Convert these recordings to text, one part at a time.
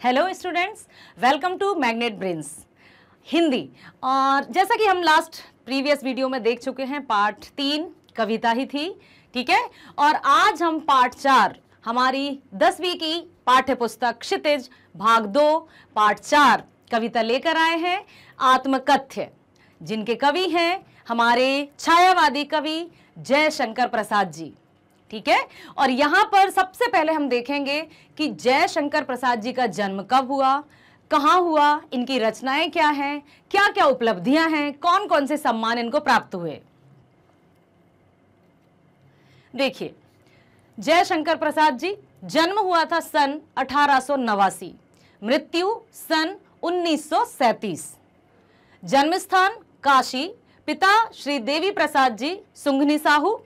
Hello students, welcome to Magnet Brains Hindi. और जैसा कि हम लास्ट प्रीवियस वीडियो में देख चुके हैं, पार्ट 3 कविता ही थी, ठीक है। और आज हम पार्ट 4 हमारी 10वीं की पाठ्य पुस्तक क्षितिज भाग 2 पार्ट 4 कविता लेकर आए हैं, आत्मकथ्य, जिनके कवि हैं हमारे छायावादी कवि जयशंकर प्रसाद जी, ठीक है। और यहां पर सबसे पहले हम देखेंगे कि जयशंकर प्रसाद जी का जन्म कब हुआ, कहां हुआ, इनकी रचनाएं क्या हैं, क्या क्या उपलब्धियां हैं, कौन कौन से सम्मान इनको प्राप्त हुए। देखिए, जयशंकर प्रसाद जी जन्म हुआ था सन 1889, मृत्यु सन 1937। जन्म स्थान काशी, पिता श्री देवी प्रसाद जी सुंघनी साहू।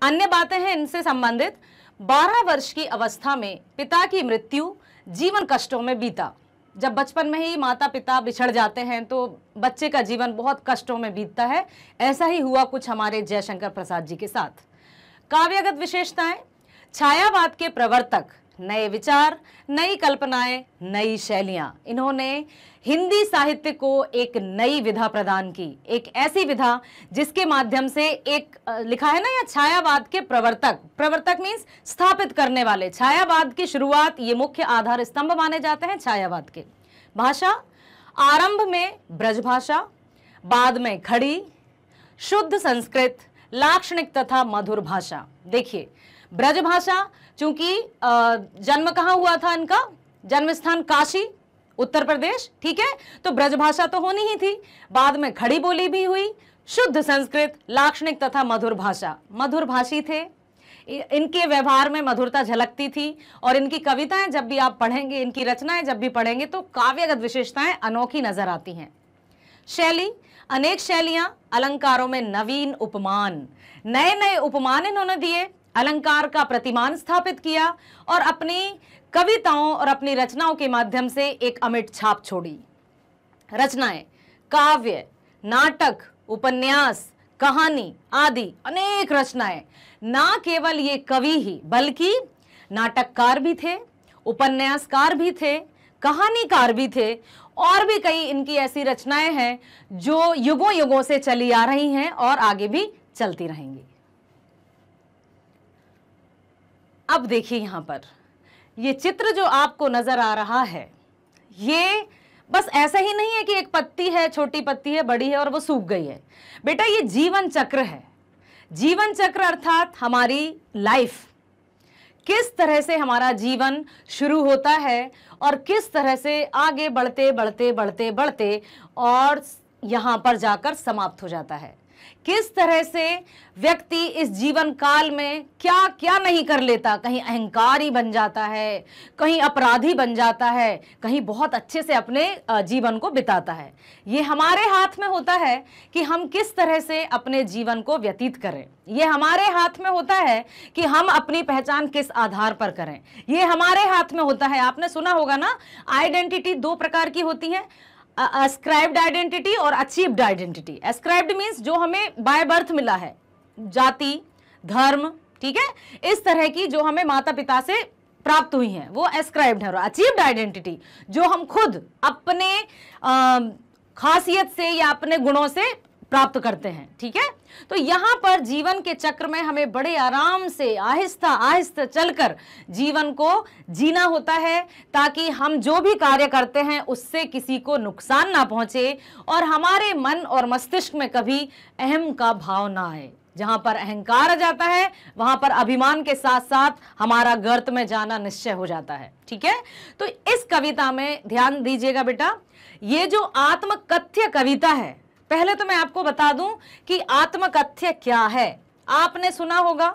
अन्य बातें हैं इनसे संबंधित। 12 वर्ष की अवस्था में पिता की मृत्यु जीवन कष्टों में बीता। जब बचपन में ही माता पिता बिछड़ जाते हैं तो बच्चे का जीवन बहुत कष्टों में बीतता है। ऐसा ही हुआ कुछ हमारे जयशंकर प्रसाद जी के साथ। काव्यगत विशेषताएं, छायावाद के प्रवर्तक, नए विचार, नई कल्पनाएं, नई शैलियां। इन्होंने हिंदी साहित्य को एक नई विधा प्रदान की, एक ऐसी विधा जिसके माध्यम से एक लिखा है ना, या छायावाद के प्रवर्तक, प्रवर्तक मीन्स स्थापित करने वाले। छायावाद की शुरुआत, ये मुख्य आधार स्तंभ माने जाते हैं छायावाद के। भाषा, आरंभ में ब्रज भाषा, बाद में खड़ी, शुद्ध संस्कृत, लाक्षणिक तथा मधुर भाषा। देखिए, ब्रज भाषा, चूंकि जन्म कहाँ हुआ था इनका, जन्म स्थान काशी उत्तर प्रदेश, ठीक है, तो ब्रज भाषा तो होनी ही थी। बाद में खड़ी बोली भी हुई, शुद्ध संस्कृत, लाक्षणिक तथा मधुर भाषा। मधुर भाषी थे, इनके व्यवहार में मधुरता झलकती थी। और इनकी कविताएं जब भी आप पढ़ेंगे, इनकी रचनाएं जब भी पढ़ेंगे तो काव्यगत विशेषताएं अनोखी नजर आती हैं। शैली, अनेक शैलियां, अलंकारों में नवीन उपमान, नए नए उपमान इन्होंने दिए, अलंकार का प्रतिमान स्थापित किया और अपनी कविताओं और अपनी रचनाओं के माध्यम से एक अमिट छाप छोड़ी। रचनाएं, काव्य, नाटक, उपन्यास, कहानी आदि अनेक रचनाएं। ना केवल ये कवि ही बल्कि नाटककार भी थे, उपन्यासकार भी थे, कहानीकार भी थे, और भी कई इनकी ऐसी रचनाएं हैं जो युगों युगों से चली आ रही हैं और आगे भी चलती रहेंगी। अब देखिए, यहां पर ये चित्र जो आपको नजर आ रहा है, ये बस ऐसा ही नहीं है कि एक पत्ती है, छोटी पत्ती है, बड़ी है और वो सूख गई है। बेटा, ये जीवन चक्र है। जीवन चक्र अर्थात हमारी लाइफ, किस तरह से हमारा जीवन शुरू होता है और किस तरह से आगे बढ़ते बढ़ते बढ़ते बढ़ते और यहां पर जाकर समाप्त हो जाता है। किस तरह से व्यक्ति इस जीवन काल में क्या क्या नहीं कर लेता, कहीं अहंकारी बन जाता है, कहीं अपराधी बन जाता है, कहीं बहुत अच्छे से अपने जीवन को बिताता है। ये हमारे हाथ में होता है कि हम किस तरह से अपने जीवन को व्यतीत करें। ये हमारे हाथ में होता है कि हम अपनी पहचान किस आधार पर करें। ये हमारे हाथ में होता है। आपने सुना होगा ना, आइडेंटिटी 2 प्रकार की होती है, अस्क्राइब्ड आइडेंटिटी और अचीव्ड आइडेंटिटी। अस्क्राइब्ड मीन्स जो हमें बाय बर्थ मिला है, जाति, धर्म, ठीक है, इस तरह की जो हमें माता पिता से प्राप्त हुई हैं, वो अस्क्राइब्ड है। और अचीव्ड आइडेंटिटी जो हम खुद अपने खासियत से या अपने गुणों से प्राप्त करते हैं, ठीक है। तो यहां पर जीवन के चक्र में हमें बड़े आराम से आहिस्ता आहिस्ता चलकर जीवन को जीना होता है, ताकि हम जो भी कार्य करते हैं उससे किसी को नुकसान ना पहुंचे और हमारे मन और मस्तिष्क में कभी अहम का भाव ना आए। जहां पर अहंकार आ जाता है वहां पर अभिमान के साथ साथ हमारा गर्त में जाना निश्चय हो जाता है, ठीक है। तो इस कविता में ध्यान दीजिएगा बेटा, ये जो आत्मकथ्य कविता है, पहले तो मैं आपको बता दूं कि आत्मकथ्य क्या है। आपने सुना होगा,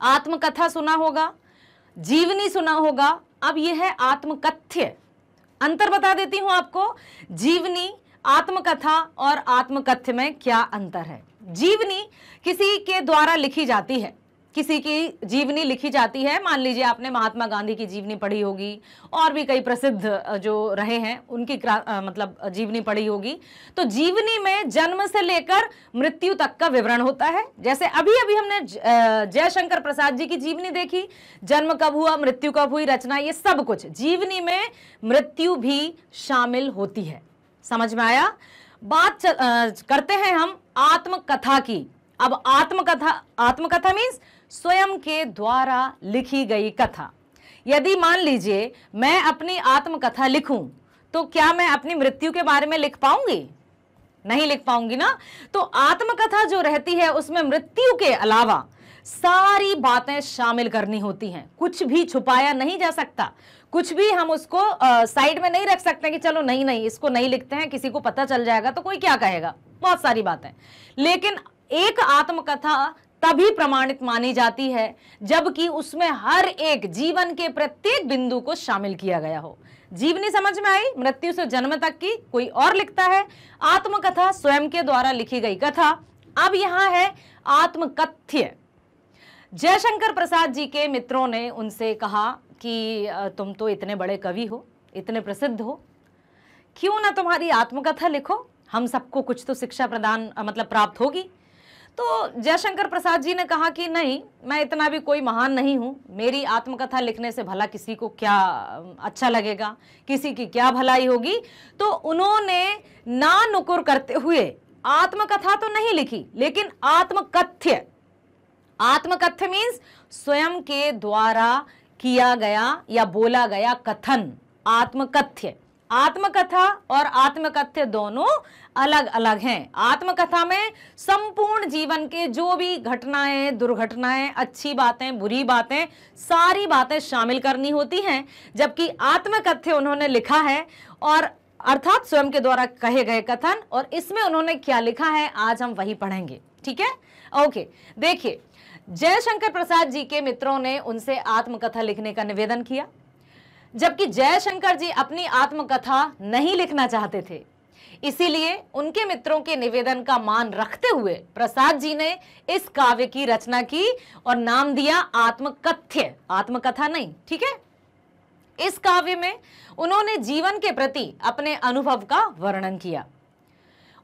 आत्मकथा सुना होगा, जीवनी सुना होगा, अब यह है आत्मकथ्य। अंतर बता देती हूं आपको, जीवनी, आत्मकथा और आत्मकथ्य में क्या अंतर है। जीवनी किसी के द्वारा लिखी जाती है, किसी की जीवनी लिखी जाती है, मान लीजिए आपने महात्मा गांधी की जीवनी पढ़ी होगी और भी कई प्रसिद्ध जो रहे हैं उनकी मतलब जीवनी पढ़ी होगी, तो जीवनी में जन्म से लेकर मृत्यु तक का विवरण होता है। जैसे अभी अभी हमने जयशंकर प्रसाद जी की जीवनी देखी, जन्म कब हुआ, मृत्यु कब हुई, रचना, ये सब कुछ जीवनी में मृत्यु भी शामिल होती है। समझ में आया? बात करते हैं हम आत्मकथा की। अब आत्मकथा मीन्स स्वयं के द्वारा लिखी गई कथा। यदि मान लीजिए मैं अपनी आत्मकथा लिखूं तो क्या मैं अपनी मृत्यु के बारे में लिख पाऊंगी? नहीं लिख पाऊंगी ना। तो आत्मकथा जो रहती है उसमें मृत्यु के अलावा सारी बातें शामिल करनी होती हैं, कुछ भी छुपाया नहीं जा सकता, कुछ भी हम उसको साइड में नहीं रख सकते कि चलो नहीं इसको नहीं लिखते हैं, किसी को पता चल जाएगा तो कोई क्या कहेगा, बहुत सारी बातें। लेकिन एक आत्मकथा तभी प्रमाणित मानी जाती है जबकि उसमें हर एक जीवन के प्रत्येक बिंदु को शामिल किया गया हो। जीवनी समझ में आई? मृत्यु से जन्म तक की कोई और लिखता है, आत्मकथा स्वयं के द्वारा लिखी गई कथा। अब यहां है आत्मकथ्य। जयशंकर प्रसाद जी के मित्रों ने उनसे कहा कि तुम तो इतने बड़े कवि हो, इतने प्रसिद्ध हो, क्यों ना तुम्हारी आत्मकथा लिखो, हम सबको कुछ तो शिक्षा प्रदान मतलब प्राप्त होगी। तो जयशंकर प्रसाद जी ने कहा कि नहीं, मैं इतना भी कोई महान नहीं हूं, मेरी आत्मकथा लिखने से भला किसी को क्या अच्छा लगेगा, किसी की क्या भलाई होगी। तो उन्होंने ना नुकुर करते हुए आत्मकथा तो नहीं लिखी लेकिन आत्मकथ्य। आत्मकथ्य मीन्स स्वयं के द्वारा किया गया या बोला गया कथन, आत्मकथ्य। आत्मकथा और आत्मकथ्य दोनों अलग अलग हैं। आत्मकथा में संपूर्ण जीवन के जो भी घटनाएं, दुर्घटनाएं, अच्छी बातें, बुरी बातें, सारी बातें शामिल करनी होती हैं, जबकि आत्मकथ्य उन्होंने लिखा है और अर्थात स्वयं के द्वारा कहे गए कथन। और इसमें उन्होंने क्या लिखा है आज हम वही पढ़ेंगे, ठीक है? ओके, देखिए, जयशंकर प्रसाद जी के मित्रों ने उनसे आत्मकथा लिखने का निवेदन किया, जबकि जयशंकर जी अपनी आत्मकथा नहीं लिखना चाहते थे। इसीलिए उनके मित्रों के निवेदन का मान रखते हुए प्रसाद जी ने इस काव्य की रचना की और नाम दिया आत्मकथ्य, आत्मकथा नहीं, ठीक है? इस काव्य में उन्होंने जीवन के प्रति अपने अनुभव का वर्णन किया।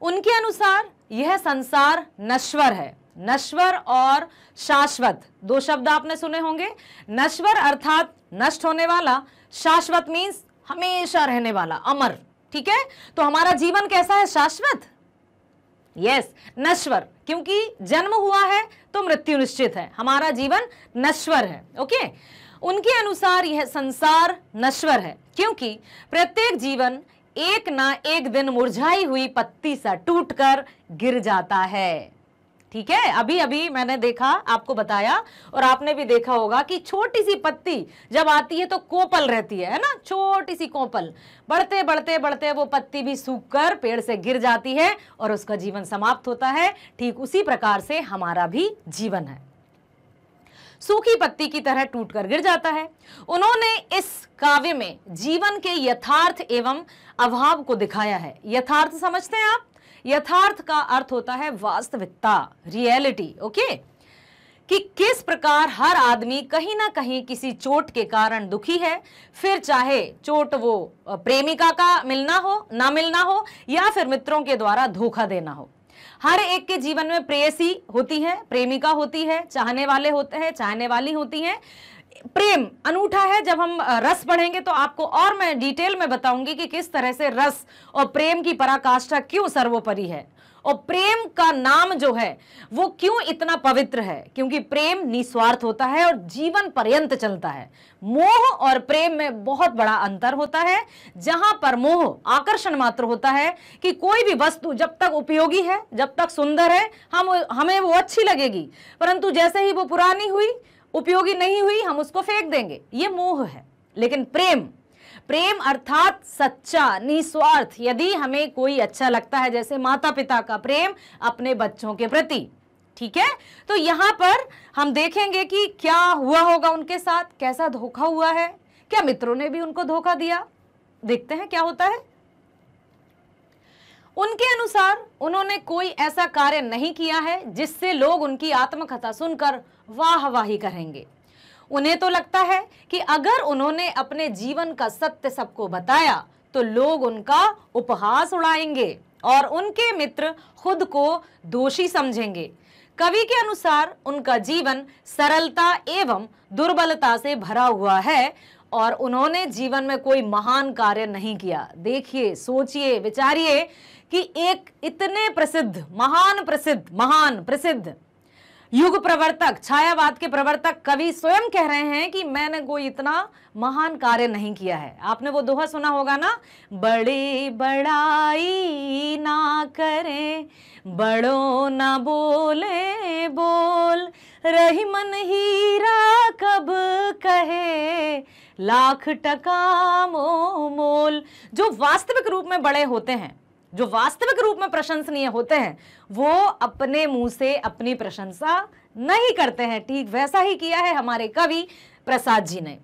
उनके अनुसार यह संसार नश्वर है। नश्वर और शाश्वत दो शब्द आपने सुने होंगे। नश्वर अर्थात नष्ट होने वाला, शाश्वत मीन्स हमेशा रहने वाला, अमर, ठीक है? तो हमारा जीवन कैसा है? शाश्वत? यस, नश्वर, क्योंकि जन्म हुआ है तो मृत्यु निश्चित है, हमारा जीवन नश्वर है। ओके, उनके अनुसार यह संसार नश्वर है क्योंकि प्रत्येक जीवन एक ना एक दिन मुरझाई हुई पत्ती सा टूटकर गिर जाता है, ठीक है? अभी अभी मैंने देखा, आपको बताया और आपने भी देखा होगा कि छोटी सी पत्ती जब आती है तो कोपल रहती है ना, छोटी सी कोपल, बढ़ते बढ़ते बढ़ते वो पत्ती भी सूखकर पेड़ से गिर जाती है और उसका जीवन समाप्त होता है। ठीक उसी प्रकार से हमारा भी जीवन है, सूखी पत्ती की तरह टूटकर गिर जाता है। उन्होंने इस काव्य में जीवन के यथार्थ एवं अभाव को दिखाया है। यथार्थ समझते हैं आप? यथार्थ का अर्थ होता है वास्तविकता, रियलिटी, ओके? कि किस प्रकार हर आदमी कहीं ना कहीं किसी चोट के कारण दुखी है, फिर चाहे चोट वो प्रेमिका का मिलना हो, ना मिलना हो, या फिर मित्रों के द्वारा धोखा देना हो। हर एक के जीवन में प्रेयसी होती है, प्रेमिका होती है, चाहने वाले होते हैं, चाहने वाली होती हैं। प्रेम अनूठा है। जब हम रस पढ़ेंगे तो आपको और मैं डिटेल में बताऊंगी कि किस तरह से रस और प्रेम की पराकाष्ठा क्यों सर्वोपरि है और प्रेम का नाम जो है वो क्यों इतना पवित्र है, क्योंकि प्रेम निस्वार्थ होता है और जीवन पर्यंत चलता है। मोह और प्रेम में बहुत बड़ा अंतर होता है। जहां पर मोह आकर्षण मात्र होता है कि कोई भी वस्तु जब तक उपयोगी है, जब तक सुंदर है, हमें वो अच्छी लगेगी, परंतु जैसे ही वो पुरानी हुई, उपयोगी नहीं हुई, हम उसको फेंक देंगे, ये मोह है। लेकिन प्रेम अर्थात सच्चा, निस्वार्थ। यदि हमें कोई अच्छा लगता है, जैसे माता पिता का प्रेम अपने बच्चों के प्रति, ठीक है? तो यहां पर हम देखेंगे कि क्या हुआ होगा उनके साथ, कैसा धोखा हुआ है, क्या मित्रों ने भी उनको धोखा दिया। देखते हैं क्या होता है। उनके अनुसार उन्होंने कोई ऐसा कार्य नहीं किया है जिससे लोग उनकी आत्मकथा सुनकर वाहवाही करेंगे। उन्हें तो लगता है कि अगर उन्होंने अपने जीवन का सत्य सबको बताया तो लोग उनका उपहास उड़ाएंगे और उनके मित्र खुद को दोषी समझेंगे। कवि के अनुसार उनका जीवन सरलता एवं दुर्बलता से भरा हुआ है और उन्होंने जीवन में कोई महान कार्य नहीं किया। देखिए, सोचिए, विचारिए कि एक इतने प्रसिद्ध, महान प्रसिद्ध युग प्रवर्तक, छायावाद के प्रवर्तक कवि स्वयं कह रहे हैं कि मैंने कोई इतना महान कार्य नहीं किया है। आपने वो दोहा सुना होगा ना, बड़ी बड़ाई ना करें, बड़ों ना बोले बोल, रही मन हीरा कब कहे, लाख टका मोल। जो वास्तविक रूप में बड़े होते हैं, जो वास्तविक रूप में प्रशंसनीय होते हैं, वो अपने मुंह से अपनी प्रशंसा नहीं करते हैं। ठीक वैसा ही किया है हमारे कवि प्रसाद जी ने।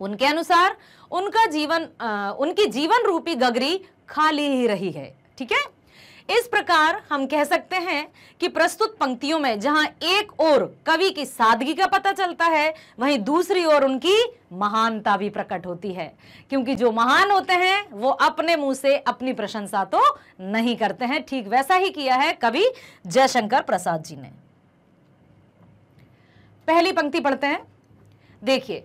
उनके अनुसार उनकी जीवन रूपी गगरी खाली ही रही है। ठीक है, इस प्रकार हम कह सकते हैं कि प्रस्तुत पंक्तियों में जहां एक ओर कवि की सादगी का पता चलता है, वहीं दूसरी ओर उनकी महानता भी प्रकट होती है। क्योंकि जो महान होते हैं वो अपने मुंह से अपनी प्रशंसा तो नहीं करते हैं। ठीक वैसा ही किया है कवि जयशंकर प्रसाद जी ने। पहली पंक्ति पढ़ते हैं। देखिए,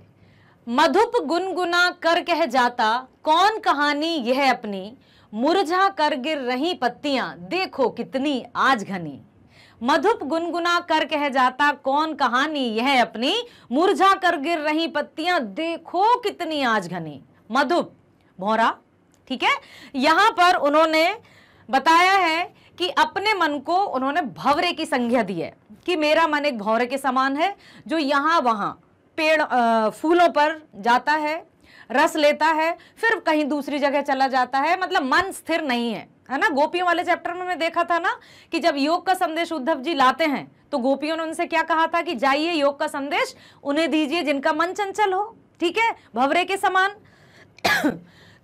मधुप गुनगुना कर कह जाता कौन कहानी यह अपनी, मुरझा कर गिर रही पत्तियां देखो कितनी आज घनी। मधुप गुनगुना कर कह जाता कौन कहानी यह अपनी, मुरझा कर गिर रही पत्तियां देखो कितनी आज घनी। मधुप, भौरा। ठीक है, यहां पर उन्होंने बताया है कि अपने मन को उन्होंने भंवरे की संज्ञा दी है कि मेरा मन एक भंवरे के समान है, जो यहां वहां पेड़ फूलों पर जाता है, रस लेता है, फिर कहीं दूसरी जगह चला जाता है, मतलब मन स्थिर नहीं है, है ना। गोपियों वाले चैप्टर में मैं देखा था ना कि जब योग का संदेश उद्धव जी लाते हैं तो गोपियों ने उनसे क्या कहा था कि जाइए योग का संदेश उन्हें दीजिए जिनका मन चंचल हो। ठीक है, भंवरे के समान।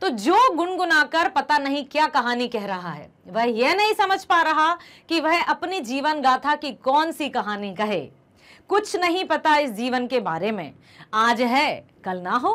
तो जो गुनगुनाकर पता नहीं क्या कहानी कह रहा है, वह यह नहीं समझ पा रहा कि वह अपनी जीवन गाथा की कौन सी कहानी कहे। कुछ नहीं पता इस जीवन के बारे में, आज है कल ना हो,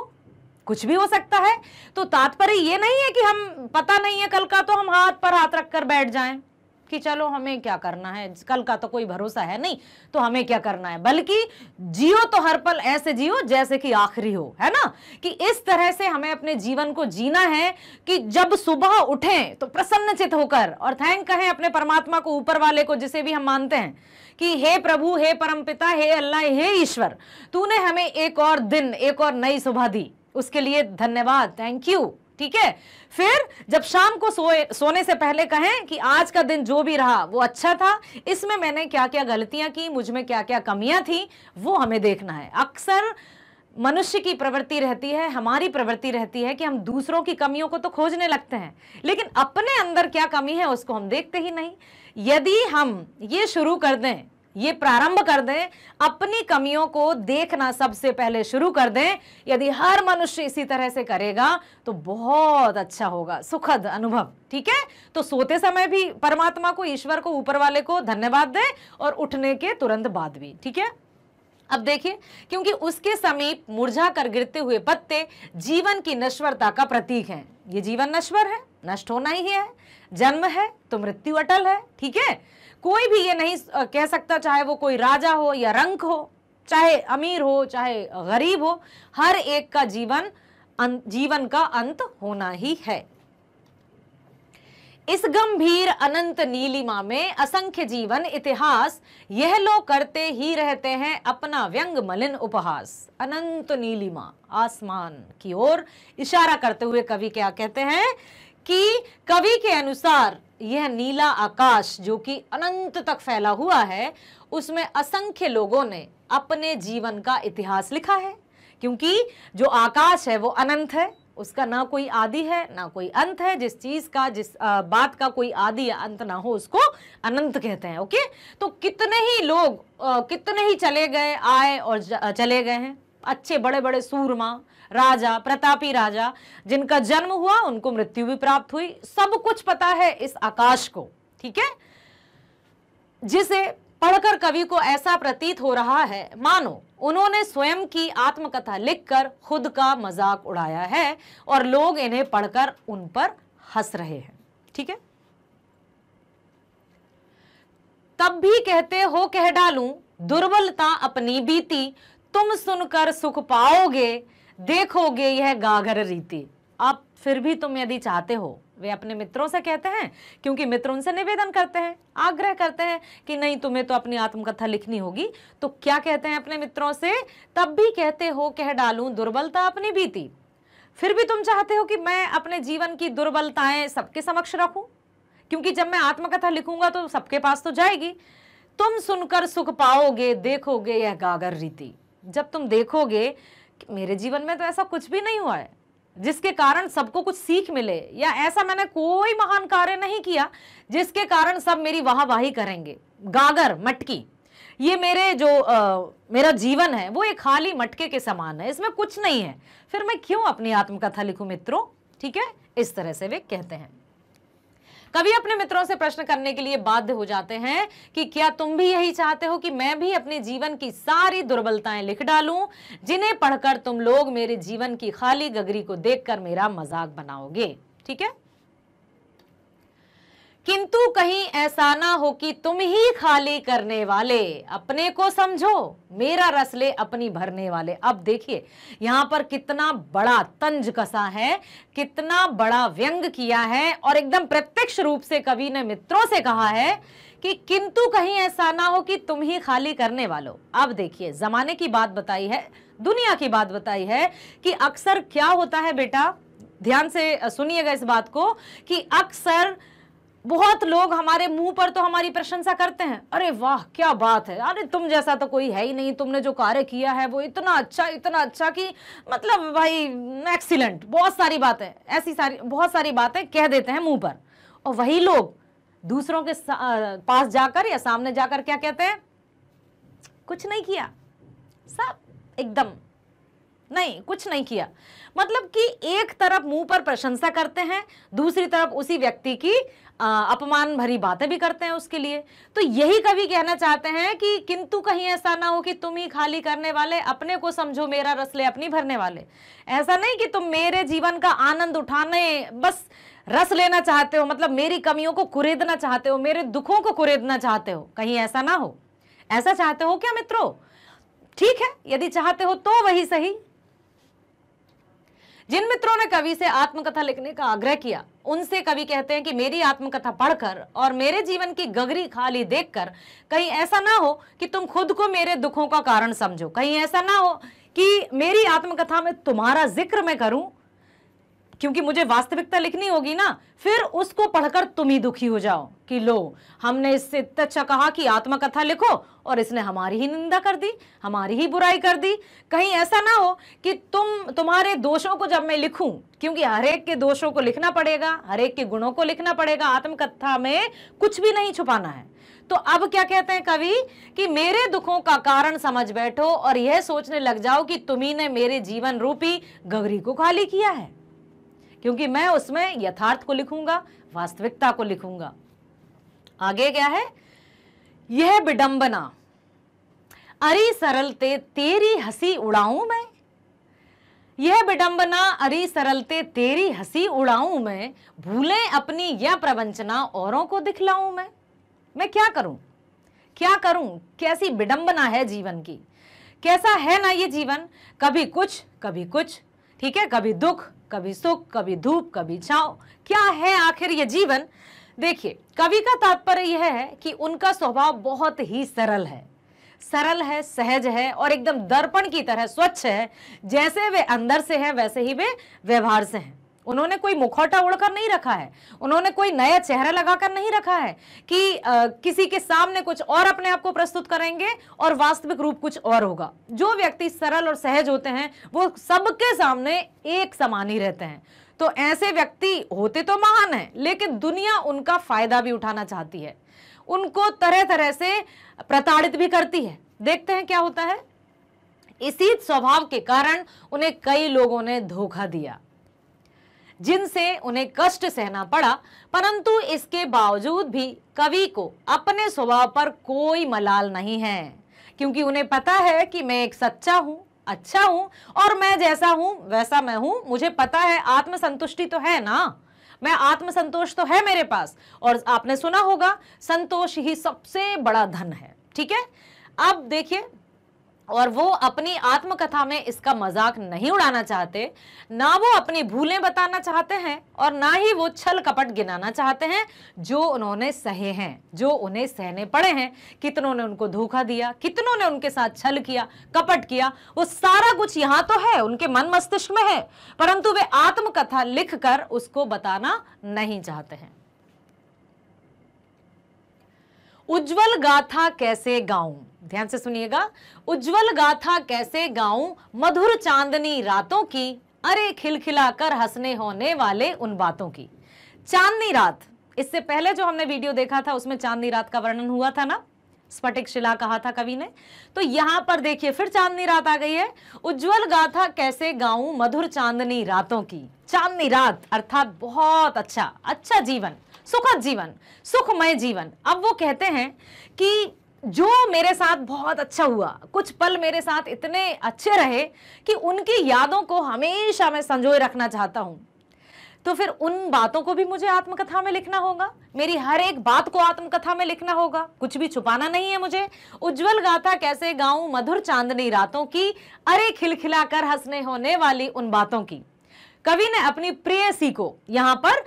कुछ भी हो सकता है। तो तात्पर्य ये नहीं है कि हम पता नहीं है कल का तो हम हाथ पर हाथ रखकर बैठ जाएं कि चलो हमें क्या करना है, कल का तो कोई भरोसा है नहीं तो हमें क्या करना है, बल्कि जियो तो हर पल ऐसे जियो जैसे कि आखिरी हो, है ना। कि इस तरह से हमें अपने जीवन को जीना है कि जब सुबह उठें तो प्रसन्नचित होकर और थैंक कहें अपने परमात्मा को, ऊपर वाले को, जिसे भी हम मानते हैं कि हे प्रभु, हे परमपिता, हे अल्लाह, हे ईश्वर, तूने हमें एक और दिन, एक और नई सुबह दी, उसके लिए धन्यवाद, थैंक यू। ठीक है, फिर जब शाम को सोने से पहले कहें कि आज का दिन जो भी रहा वो अच्छा था, इसमें मैंने क्या क्या गलतियां की, मुझ में क्या क्या कमियां थी, वो हमें देखना है। अक्सर मनुष्य की प्रवृत्ति रहती है, हमारी प्रवृत्ति रहती है कि हम दूसरों की कमियों को तो खोजने लगते हैं, लेकिन अपने अंदर क्या कमी है उसको हम देखते ही नहीं। यदि हम ये शुरू कर दें, ये प्रारंभ कर दें, अपनी कमियों को देखना सबसे पहले शुरू कर दें, यदि हर मनुष्य इसी तरह से करेगा तो बहुत अच्छा होगा, सुखद अनुभव। ठीक है, तो सोते समय भी परमात्मा को, ईश्वर को, ऊपर वाले को धन्यवाद दें और उठने के तुरंत बाद भी। ठीक है, अब देखिए, क्योंकि उसके समीप मुरझा कर गिरते हुए पत्ते जीवन की नश्वरता का प्रतीक हैं। ये जीवन नश्वर है, नष्ट होना ही है, जन्म है तो मृत्यु अटल है। ठीक है, कोई भी ये नहीं कह सकता, चाहे वो कोई राजा हो या रंक हो, चाहे अमीर हो चाहे गरीब हो, हर एक का जीवन का अंत होना ही है। इस गंभीर अनंत नीलिमा में असंख्य जीवन इतिहास, यह लोग करते ही रहते हैं अपना व्यंग मलिन उपहास। अनंत नीलिमा, आसमान की ओर इशारा करते हुए कवि क्या कहते हैं कि कवि के अनुसार यह नीला आकाश जो कि अनंत तक फैला हुआ है, उसमें असंख्य लोगों ने अपने जीवन का इतिहास लिखा है। क्योंकि जो आकाश है वो अनंत है, उसका ना कोई आदि है ना कोई अंत है। जिस चीज का, जिस बात का कोई आदि या अंत ना हो उसको अनंत कहते हैं। ओके, तो कितने ही लोग, कितने ही चले गए, आए और चले गए हैं। अच्छे बड़े बड़े सूरमा, राजा, प्रतापी राजा, जिनका जन्म हुआ उनको मृत्यु भी प्राप्त हुई, सब कुछ पता है इस आकाश को। ठीक है, जिसे पढ़कर कवि को ऐसा प्रतीत हो रहा है मानो उन्होंने स्वयं की आत्मकथा लिखकर खुद का मजाक उड़ाया है और लोग इन्हें पढ़कर उन पर हंस रहे हैं। ठीक है, तब भी कहते हो कह डालूं दुर्बलता अपनी बीती, तुम सुनकर सुख पाओगे देखोगे यह गागर रीति। अब फिर भी तुम यदि चाहते हो, वे अपने मित्रों से कहते हैं, क्योंकि मित्र उनसे निवेदन करते हैं, आग्रह करते हैं कि नहीं तुम्हें तो अपनी आत्मकथा लिखनी होगी। तो क्या कहते हैं अपने मित्रों से, तब भी कहते हो कह डालूं दुर्बलता अपनी बीती, फिर भी तुम चाहते हो कि मैं अपने जीवन की दुर्बलताएं सबके समक्ष रखूं, क्योंकि जब मैं आत्मकथा लिखूंगा तो सबके पास तो जाएगी। तुम सुनकर सुख पाओगे देखोगे यह गागर रीति, जब तुम देखोगे कि मेरे जीवन में तो ऐसा कुछ भी नहीं हुआ है जिसके कारण सबको कुछ सीख मिले, या ऐसा मैंने कोई महान कार्य नहीं किया जिसके कारण सब मेरी वाहवाही करेंगे। गागर मटकी, ये मेरे जो मेरा जीवन है वो एक खाली मटके के समान है, इसमें कुछ नहीं है, फिर मैं क्यों अपनी आत्मकथा लिखूं मित्रों। ठीक है, इस तरह से वे कहते हैं। कवि अपने मित्रों से प्रश्न करने के लिए बाध्य हो जाते हैं कि क्या तुम भी यही चाहते हो कि मैं भी अपने जीवन की सारी दुर्बलताएं लिख डालूं, जिन्हें पढ़कर तुम लोग मेरे जीवन की खाली गगरी को देखकर मेरा मजाक बनाओगे। ठीक है, किंतु कहीं ऐसा ना हो कि तुम ही खाली करने वाले अपने को समझो मेरा रस ले अपनी भरने वाले। अब देखिए यहां पर कितना बड़ा तंज कसा है, कितना बड़ा व्यंग किया है, और एकदम प्रत्यक्ष रूप से कवि ने मित्रों से कहा है कि किंतु कहीं ऐसा ना हो कि तुम ही खाली करने वालों। अब देखिए जमाने की बात बताई है, दुनिया की बात बताई है कि अक्सर क्या होता है बेटा, ध्यान से सुनिएगा इस बात को, कि अक्सर बहुत लोग हमारे मुंह पर तो हमारी प्रशंसा करते हैं, अरे वाह क्या बात है, अरे तुम जैसा तो कोई है ही नहीं, तुमने जो कार्य किया है वो इतना अच्छा कि मतलब भाई एक्सीलेंट, बहुत सारी बातें, ऐसी सारी बहुत सारी बातें कह देते हैं मुंह पर। और वही लोग दूसरों के पास जाकर या सामने जाकर क्या कहते हैं, कुछ नहीं किया, सब एकदम नहीं, कुछ नहीं किया। मतलब कि एक तरफ मुंह पर प्रशंसा करते हैं, दूसरी तरफ उसी व्यक्ति की अपमान भरी बातें भी करते हैं उसके लिए। तो यही कवि कहना चाहते हैं कि किंतु कहीं ऐसा ना हो कि तुम ही खाली करने वाले अपने को समझो मेरा रस ले अपनी भरने वाले। ऐसा नहीं कि तुम मेरे जीवन का आनंद उठाने बस रस लेना चाहते हो, मतलब मेरी कमियों को कुरेदना चाहते हो, मेरे दुखों को कुरेदना चाहते हो, कहीं ऐसा ना हो। ऐसा चाहते हो क्या मित्रों? ठीक है, यदि चाहते हो तो वही सही। जिन मित्रों ने कवि से आत्मकथा लिखने का आग्रह किया उनसे कवि कहते हैं कि मेरी आत्मकथा पढ़कर और मेरे जीवन की गगरी खाली देखकर कहीं ऐसा ना हो कि तुम खुद को मेरे दुखों का कारण समझो, कहीं ऐसा ना हो कि मेरी आत्मकथा में तुम्हारा जिक्र मैं करूं, क्योंकि मुझे वास्तविकता लिखनी होगी ना, फिर उसको पढ़कर तुम ही दुखी हो जाओ कि लो हमने इससे इतना अच्छा कहा कि आत्मकथा लिखो और इसने हमारी ही निंदा कर दी, हमारी ही बुराई कर दी। कहीं ऐसा ना हो कि तुम्हारे दोषों को जब मैं लिखूं, क्योंकि हर एक के दोषों को लिखना पड़ेगा, हर एक के गुणों को लिखना पड़ेगा, आत्मकथा में कुछ भी नहीं छुपाना है। तो अब क्या कहते हैं कवि कि मेरे दुखों का कारण समझ बैठो और यह सोचने लग जाओ कि तुम्ही ने मेरे जीवन रूपी गगरी को खाली किया है, क्योंकि मैं उसमें यथार्थ को लिखूंगा, वास्तविकता को लिखूंगा। आगे क्या है, यह विडंबना अरे सरलते तेरी हंसी उड़ाऊं मैं, यह विडंबना अरे सरलते तेरी हंसी उड़ाऊं मैं, भूले अपनी यह प्रवंचना औरों को दिखलाऊं मैं क्या करूं, क्या करूं, कैसी विडंबना है जीवन की, कैसा है ना ये जीवन, कभी कुछ कभी कुछ, ठीक है, कभी दुख कभी सुख, कभी धूप कभी छांव, क्या है आखिर ये जीवन। देखिए कवि का तात्पर्य यह है कि उनका स्वभाव बहुत ही सरल है, सरल है, सहज है और एकदम दर्पण की तरह स्वच्छ है। जैसे वे अंदर से है वैसे ही वे व्यवहार से हैं। उन्होंने कोई मुखौटा ओढ़कर नहीं रखा है, उन्होंने कोई नया चेहरा लगाकर नहीं रखा है कि किसी के सामने कुछ और अपने आप को प्रस्तुत करेंगे और वास्तविक रूप कुछ और होगा। जो व्यक्ति सरल और सहज होते हैं वो सबके सामने एक समान ही रहते हैं। तो ऐसे व्यक्ति होते तो महान हैं, लेकिन दुनिया उनका फायदा भी उठाना चाहती है, उनको तरह तरह से प्रताड़ित भी करती है। देखते हैं क्या होता है। इसी स्वभाव के कारण उन्हें कई लोगों ने धोखा दिया। जिनसे उन्हें कष्ट सहना पड़ा, परंतु इसके बावजूद भी कवि को अपने स्वभाव पर कोई मलाल नहीं है, क्योंकि उन्हें पता है कि मैं एक सच्चा हूं, अच्छा हूं और मैं जैसा हूं वैसा मैं हूं। मुझे पता है, आत्मसंतुष्टि तो है ना, मैं आत्मसंतोष तो है मेरे पास, और आपने सुना होगा संतोष ही सबसे बड़ा धन है। ठीक है, अब देखिए, और वो अपनी आत्मकथा में इसका मजाक नहीं उड़ाना चाहते, ना वो अपनी भूलें बताना चाहते हैं और ना ही वो छल कपट गिनाना चाहते हैं जो उन्होंने सहे हैं, जो उन्हें सहने पड़े हैं। कितनों ने उनको धोखा दिया, कितनों ने उनके साथ छल किया, कपट किया, वो सारा कुछ यहाँ तो है, उनके मन मस्तिष्क में है, परंतु वे आत्मकथा लिखकर उसको बताना नहीं चाहते हैं। उज्जवल गाथा कैसे गाऊं, ध्यान से सुनिएगा। उज्जवल गाथा कैसे गाऊं, मधुर चांदनी रातों की, अरे खिलखिला कर हंसने होने वाले उन बातों की। चांदनी रात, इससे पहले जो हमने वीडियो देखा था उसमें चांदनी रात का वर्णन हुआ था ना, स्फटिक शिला कहा था कवि ने। तो यहां पर देखिए फिर चांदनी रात आ गई है। उज्जवल गाथा कैसे गाऊं, मधुर चांदनी रातों की। चांदनी रात अर्थात बहुत अच्छा जीवन, सुखद जीवन, सुखमय जीवन। अब वो कहते हैं कि जो मेरे साथ बहुत अच्छा हुआ, कुछ पल मेरे साथ इतने अच्छे रहे कि उनकी यादों को हमेशा मैं संजोए रखना चाहता हूं। तो फिर उन बातों को भी मुझे आत्मकथा में लिखना होगा, मेरी हर एक बात को आत्मकथा में लिखना होगा, कुछ भी छुपाना नहीं है मुझे। उज्जवल गाथा कैसे गाऊं, मधुर चांदनी रातों की, अरे खिलखिला कर हंसने होने वाली उन बातों की। कवि ने अपनी प्रेयसी को यहां पर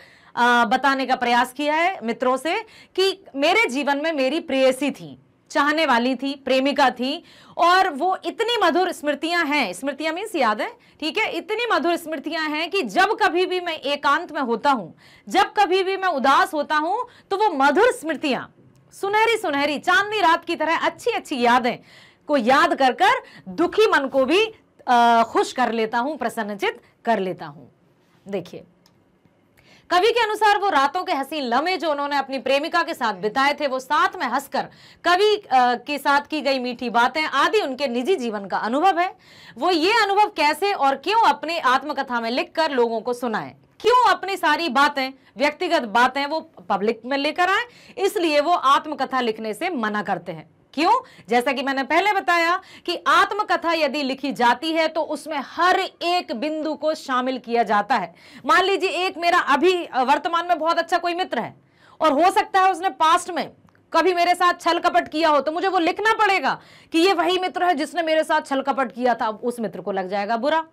बताने का प्रयास किया है मित्रों से कि मेरे जीवन में मेरी प्रेयसी थी, चाहने वाली थी, प्रेमिका थी, और वो इतनी मधुर स्मृतियां हैं, स्मृतियां मीन्स याद है, ठीक है, इतनी मधुर स्मृतियां हैं कि जब कभी भी मैं एकांत में होता हूं, जब कभी भी मैं उदास होता हूं, तो वो मधुर स्मृतियां, सुनहरी सुनहरी चांदनी रात की तरह अच्छी अच्छी यादें को याद कर कर दुखी मन को भी खुश कर लेता हूं, प्रसन्नचित कर लेता हूं। देखिए, कवि के अनुसार वो रातों के हसीन लम्हे जो उन्होंने अपनी प्रेमिका के साथ बिताए थे, वो साथ में हंसकर कवि के साथ की गई मीठी बातें आदि उनके निजी जीवन का अनुभव है। वो ये अनुभव कैसे और क्यों अपनी आत्मकथा में लिखकर लोगों को सुनाएं, क्यों अपनी सारी बातें, व्यक्तिगत बातें वो पब्लिक में लेकर आए, इसलिए वो आत्मकथा लिखने से मना करते हैं। क्यों? जैसा कि मैंने पहले बताया कि आत्मकथा यदि लिखी जाती है तो उसमें हर एक बिंदु को शामिल किया जाता है। मान लीजिए एक मेरा अभी वर्तमान में बहुत अच्छा कोई मित्र है और हो सकता है उसने पास्ट में कभी मेरे साथ छल कपट किया हो, तो मुझे वो लिखना पड़ेगा कि ये वही मित्र है जिसने मेरे साथ छल कपट किया था। अब उस मित्र को लग जाएगा बुरा,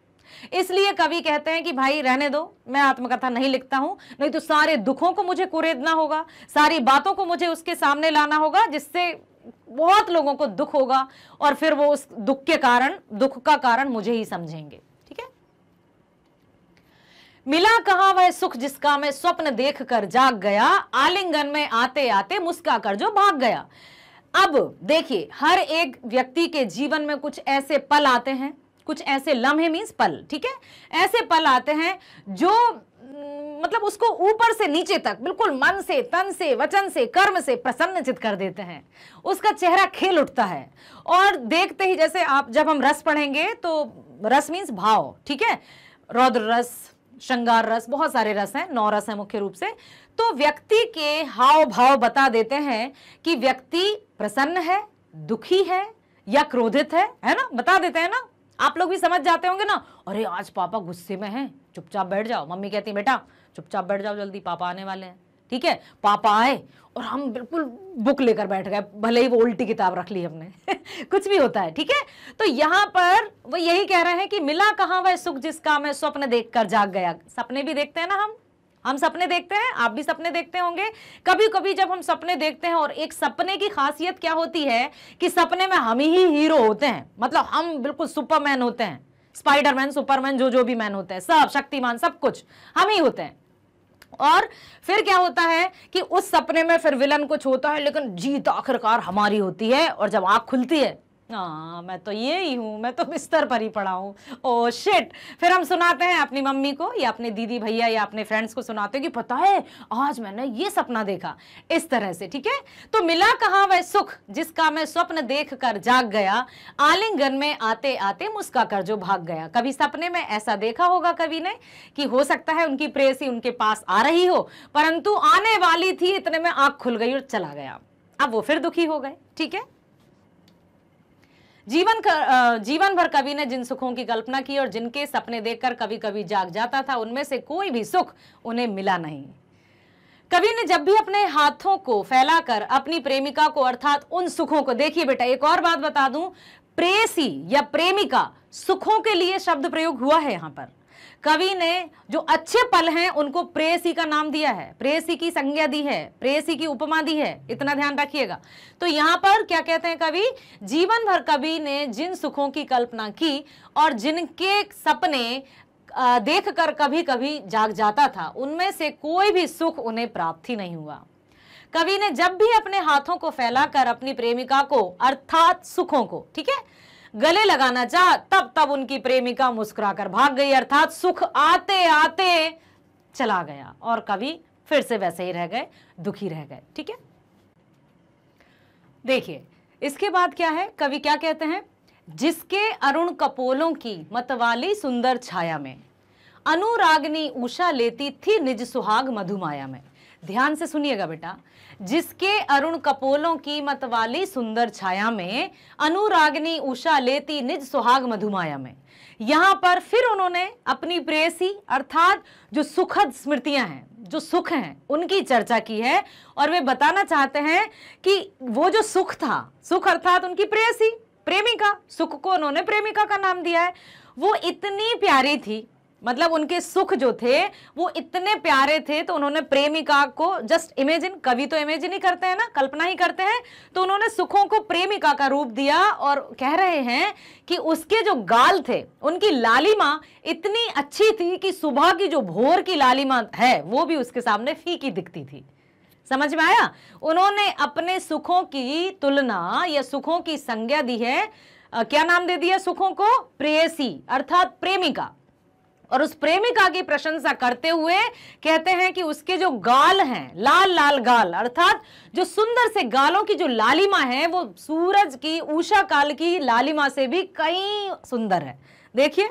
इसलिए कवि कहते हैं कि भाई रहने दो, मैं आत्मकथा नहीं लिखता हूं, नहीं तो सारे दुखों को मुझे कुरेदना होगा, सारी बातों को मुझे उसके सामने लाना होगा, जिससे बहुत लोगों को दुख होगा और फिर वो उस दुख का कारण मुझे ही समझेंगे। ठीक है, मिला कहां वह सुख जिसका मैं स्वप्न देख कर जाग गया, आलिंगन में आते आते मुस्का कर जो भाग गया। अब देखिए, हर एक व्यक्ति के जीवन में कुछ ऐसे पल आते हैं, कुछ ऐसे लम्हे मीन्स पल, ठीक है, ऐसे पल आते हैं जो मतलब उसको ऊपर से नीचे तक बिल्कुल मन से, तन से, वचन से, कर्म से प्रसन्नचित कर देते हैं। उसका चेहरा खिल उठता है और देखते ही, जैसे आप जब हम रस पढ़ेंगे तो रस मीन्स भाव, ठीक है, रौद्र रस, श्रृंगार रस, बहुत सारे रस हैं, 9 रस हैं मुख्य रूप से। तो व्यक्ति के हाव भाव बता देते हैं कि व्यक्ति प्रसन्न है, दुखी है या क्रोधित है ना, बता देते हैं ना। आप लोग भी समझ जाते होंगे ना, अरे आज पापा गुस्से में हैं, चुपचाप बैठ जाओ, मम्मी कहती बेटा चुपचाप बैठ जाओ, जल्दी पापा आने वाले हैं। ठीक है, पापा आए और हम बिल्कुल बुक लेकर बैठ गए, भले ही वो उल्टी किताब रख ली हमने कुछ भी होता है। ठीक है, तो यहां पर वो यही कह रहे हैं कि मिला कहां वह सुख जिसका मैं स्वप्न देखकर जाग गया। सपने भी देखते हैं ना हम सपने देखते हैं, आप भी सपने देखते होंगे। कभी कभी जब हम सपने देखते हैं, और एक सपने की खासियत क्या होती है कि सपने में हम ही हीरो होते हैं, मतलब हम बिल्कुल सुपरमैन होते हैं, स्पाइडरमैन, सुपरमैन, जो भी मैन होते हैं, सब शक्तिमान, सब कुछ हम ही होते हैं। और फिर क्या होता है कि उस सपने में फिर विलन कुछ होता है, लेकिन जीत आखिरकार हमारी होती है। और जब आंख खुलती है हाँ, मैं तो ये ही हूँ, मैं तो बिस्तर पर ही पड़ा हूँ, ओ शिट। फिर हम सुनाते हैं अपनी मम्मी को या अपने दीदी भैया या अपने फ्रेंड्स को सुनाते हैं कि पता है आज मैंने ये सपना देखा, इस तरह से, ठीक है। तो मिला कहाँ वह सुख जिसका मैं स्वप्न देख कर जाग गया, आलिंगन में आते आते मुस्का कर जो भाग गया। कभी सपने में ऐसा देखा होगा कवि ने कि हो सकता है उनकी प्रेयसी उनके पास आ रही हो, परंतु आने वाली थी, इतने में आंख खुल गई और चला गया। अब वो फिर दुखी हो गए, ठीक है। जीवन भर कवि ने जिन सुखों की कल्पना की और जिनके सपने देखकर कभी कभी जाग जाता था, उनमें से कोई भी सुख उन्हें मिला नहीं। कवि ने जब भी अपने हाथों को फैलाकर अपनी प्रेमिका को, अर्थात उन सुखों को, देखिए बेटा एक और बात बता दूं, प्रेयसी या प्रेमिका सुखों के लिए शब्द प्रयोग हुआ है। यहां पर कवि ने जो अच्छे पल हैं उनको प्रेयसी का नाम दिया है, प्रेयसी की संज्ञा दी है, प्रेयसी की उपमा दी है, इतना ध्यान रखिएगा। तो यहां पर क्या कहते हैं कवि, जीवन भर कवि ने जिन सुखों की कल्पना की और जिनके सपने देखकर कभी कभी जाग जाता था, उनमें से कोई भी सुख उन्हें प्राप्त ही नहीं हुआ। कवि ने जब भी अपने हाथों को फैलाकर अपनी प्रेमिका को, अर्थात सुखों को, ठीक है, गले लगाना चाहा, तब तब उनकी प्रेमिका मुस्कुराकर भाग गई, अर्थात सुख आते आते चला गया और कवि फिर से वैसे ही रह गए, दुखी रह गए, ठीक है। देखिए इसके बाद क्या है, कवि क्या कहते हैं, जिसके अरुण कपोलों की मतवाली सुंदर छाया में अनुरागनी उषा लेती थी निज सुहाग मधुमाया में। ध्यान से सुनिएगा बेटा, जिसके अरुण कपोलों की मतवाली सुंदर छाया में अनुरागनी उषा लेती निज सुहाग मधुमाया में। यहां पर फिर उन्होंने अपनी प्रेयसी अर्थात जो सुखद स्मृतियां हैं, जो सुख हैं, उनकी चर्चा की है और वे बताना चाहते हैं कि वो जो सुख था, सुख अर्थात उनकी प्रेयसी, प्रेमिका, सुख को उन्होंने प्रेमिका का नाम दिया है, वो इतनी प्यारी थी, मतलब उनके सुख जो थे वो इतने प्यारे थे, तो उन्होंने प्रेमिका को जस्ट इमेजिन, कवि तो इमेजिन ही करते हैं ना, कल्पना ही करते हैं, तो उन्होंने सुखों को प्रेमिका का रूप दिया और कह रहे हैं कि उसके जो गाल थे, उनकी लालिमा इतनी अच्छी थी कि सुबह की जो भोर की लालिमा है वो भी उसके सामने फीकी दिखती थी। समझ में आया? उन्होंने अपने सुखों की तुलना या सुखों की संज्ञा दी है, क्या नाम दे दिया सुखों को, प्रेयसी अर्थात प्रेमिका, और उस प्रेमिका की प्रशंसा करते हुए कहते हैं कि उसके जो गाल हैं, लाल लाल गाल, अर्थात जो सुंदर से गालों की जो लालिमा है वो सूरज की उषा काल की लालिमा से भी कहीं सुंदर है। देखिए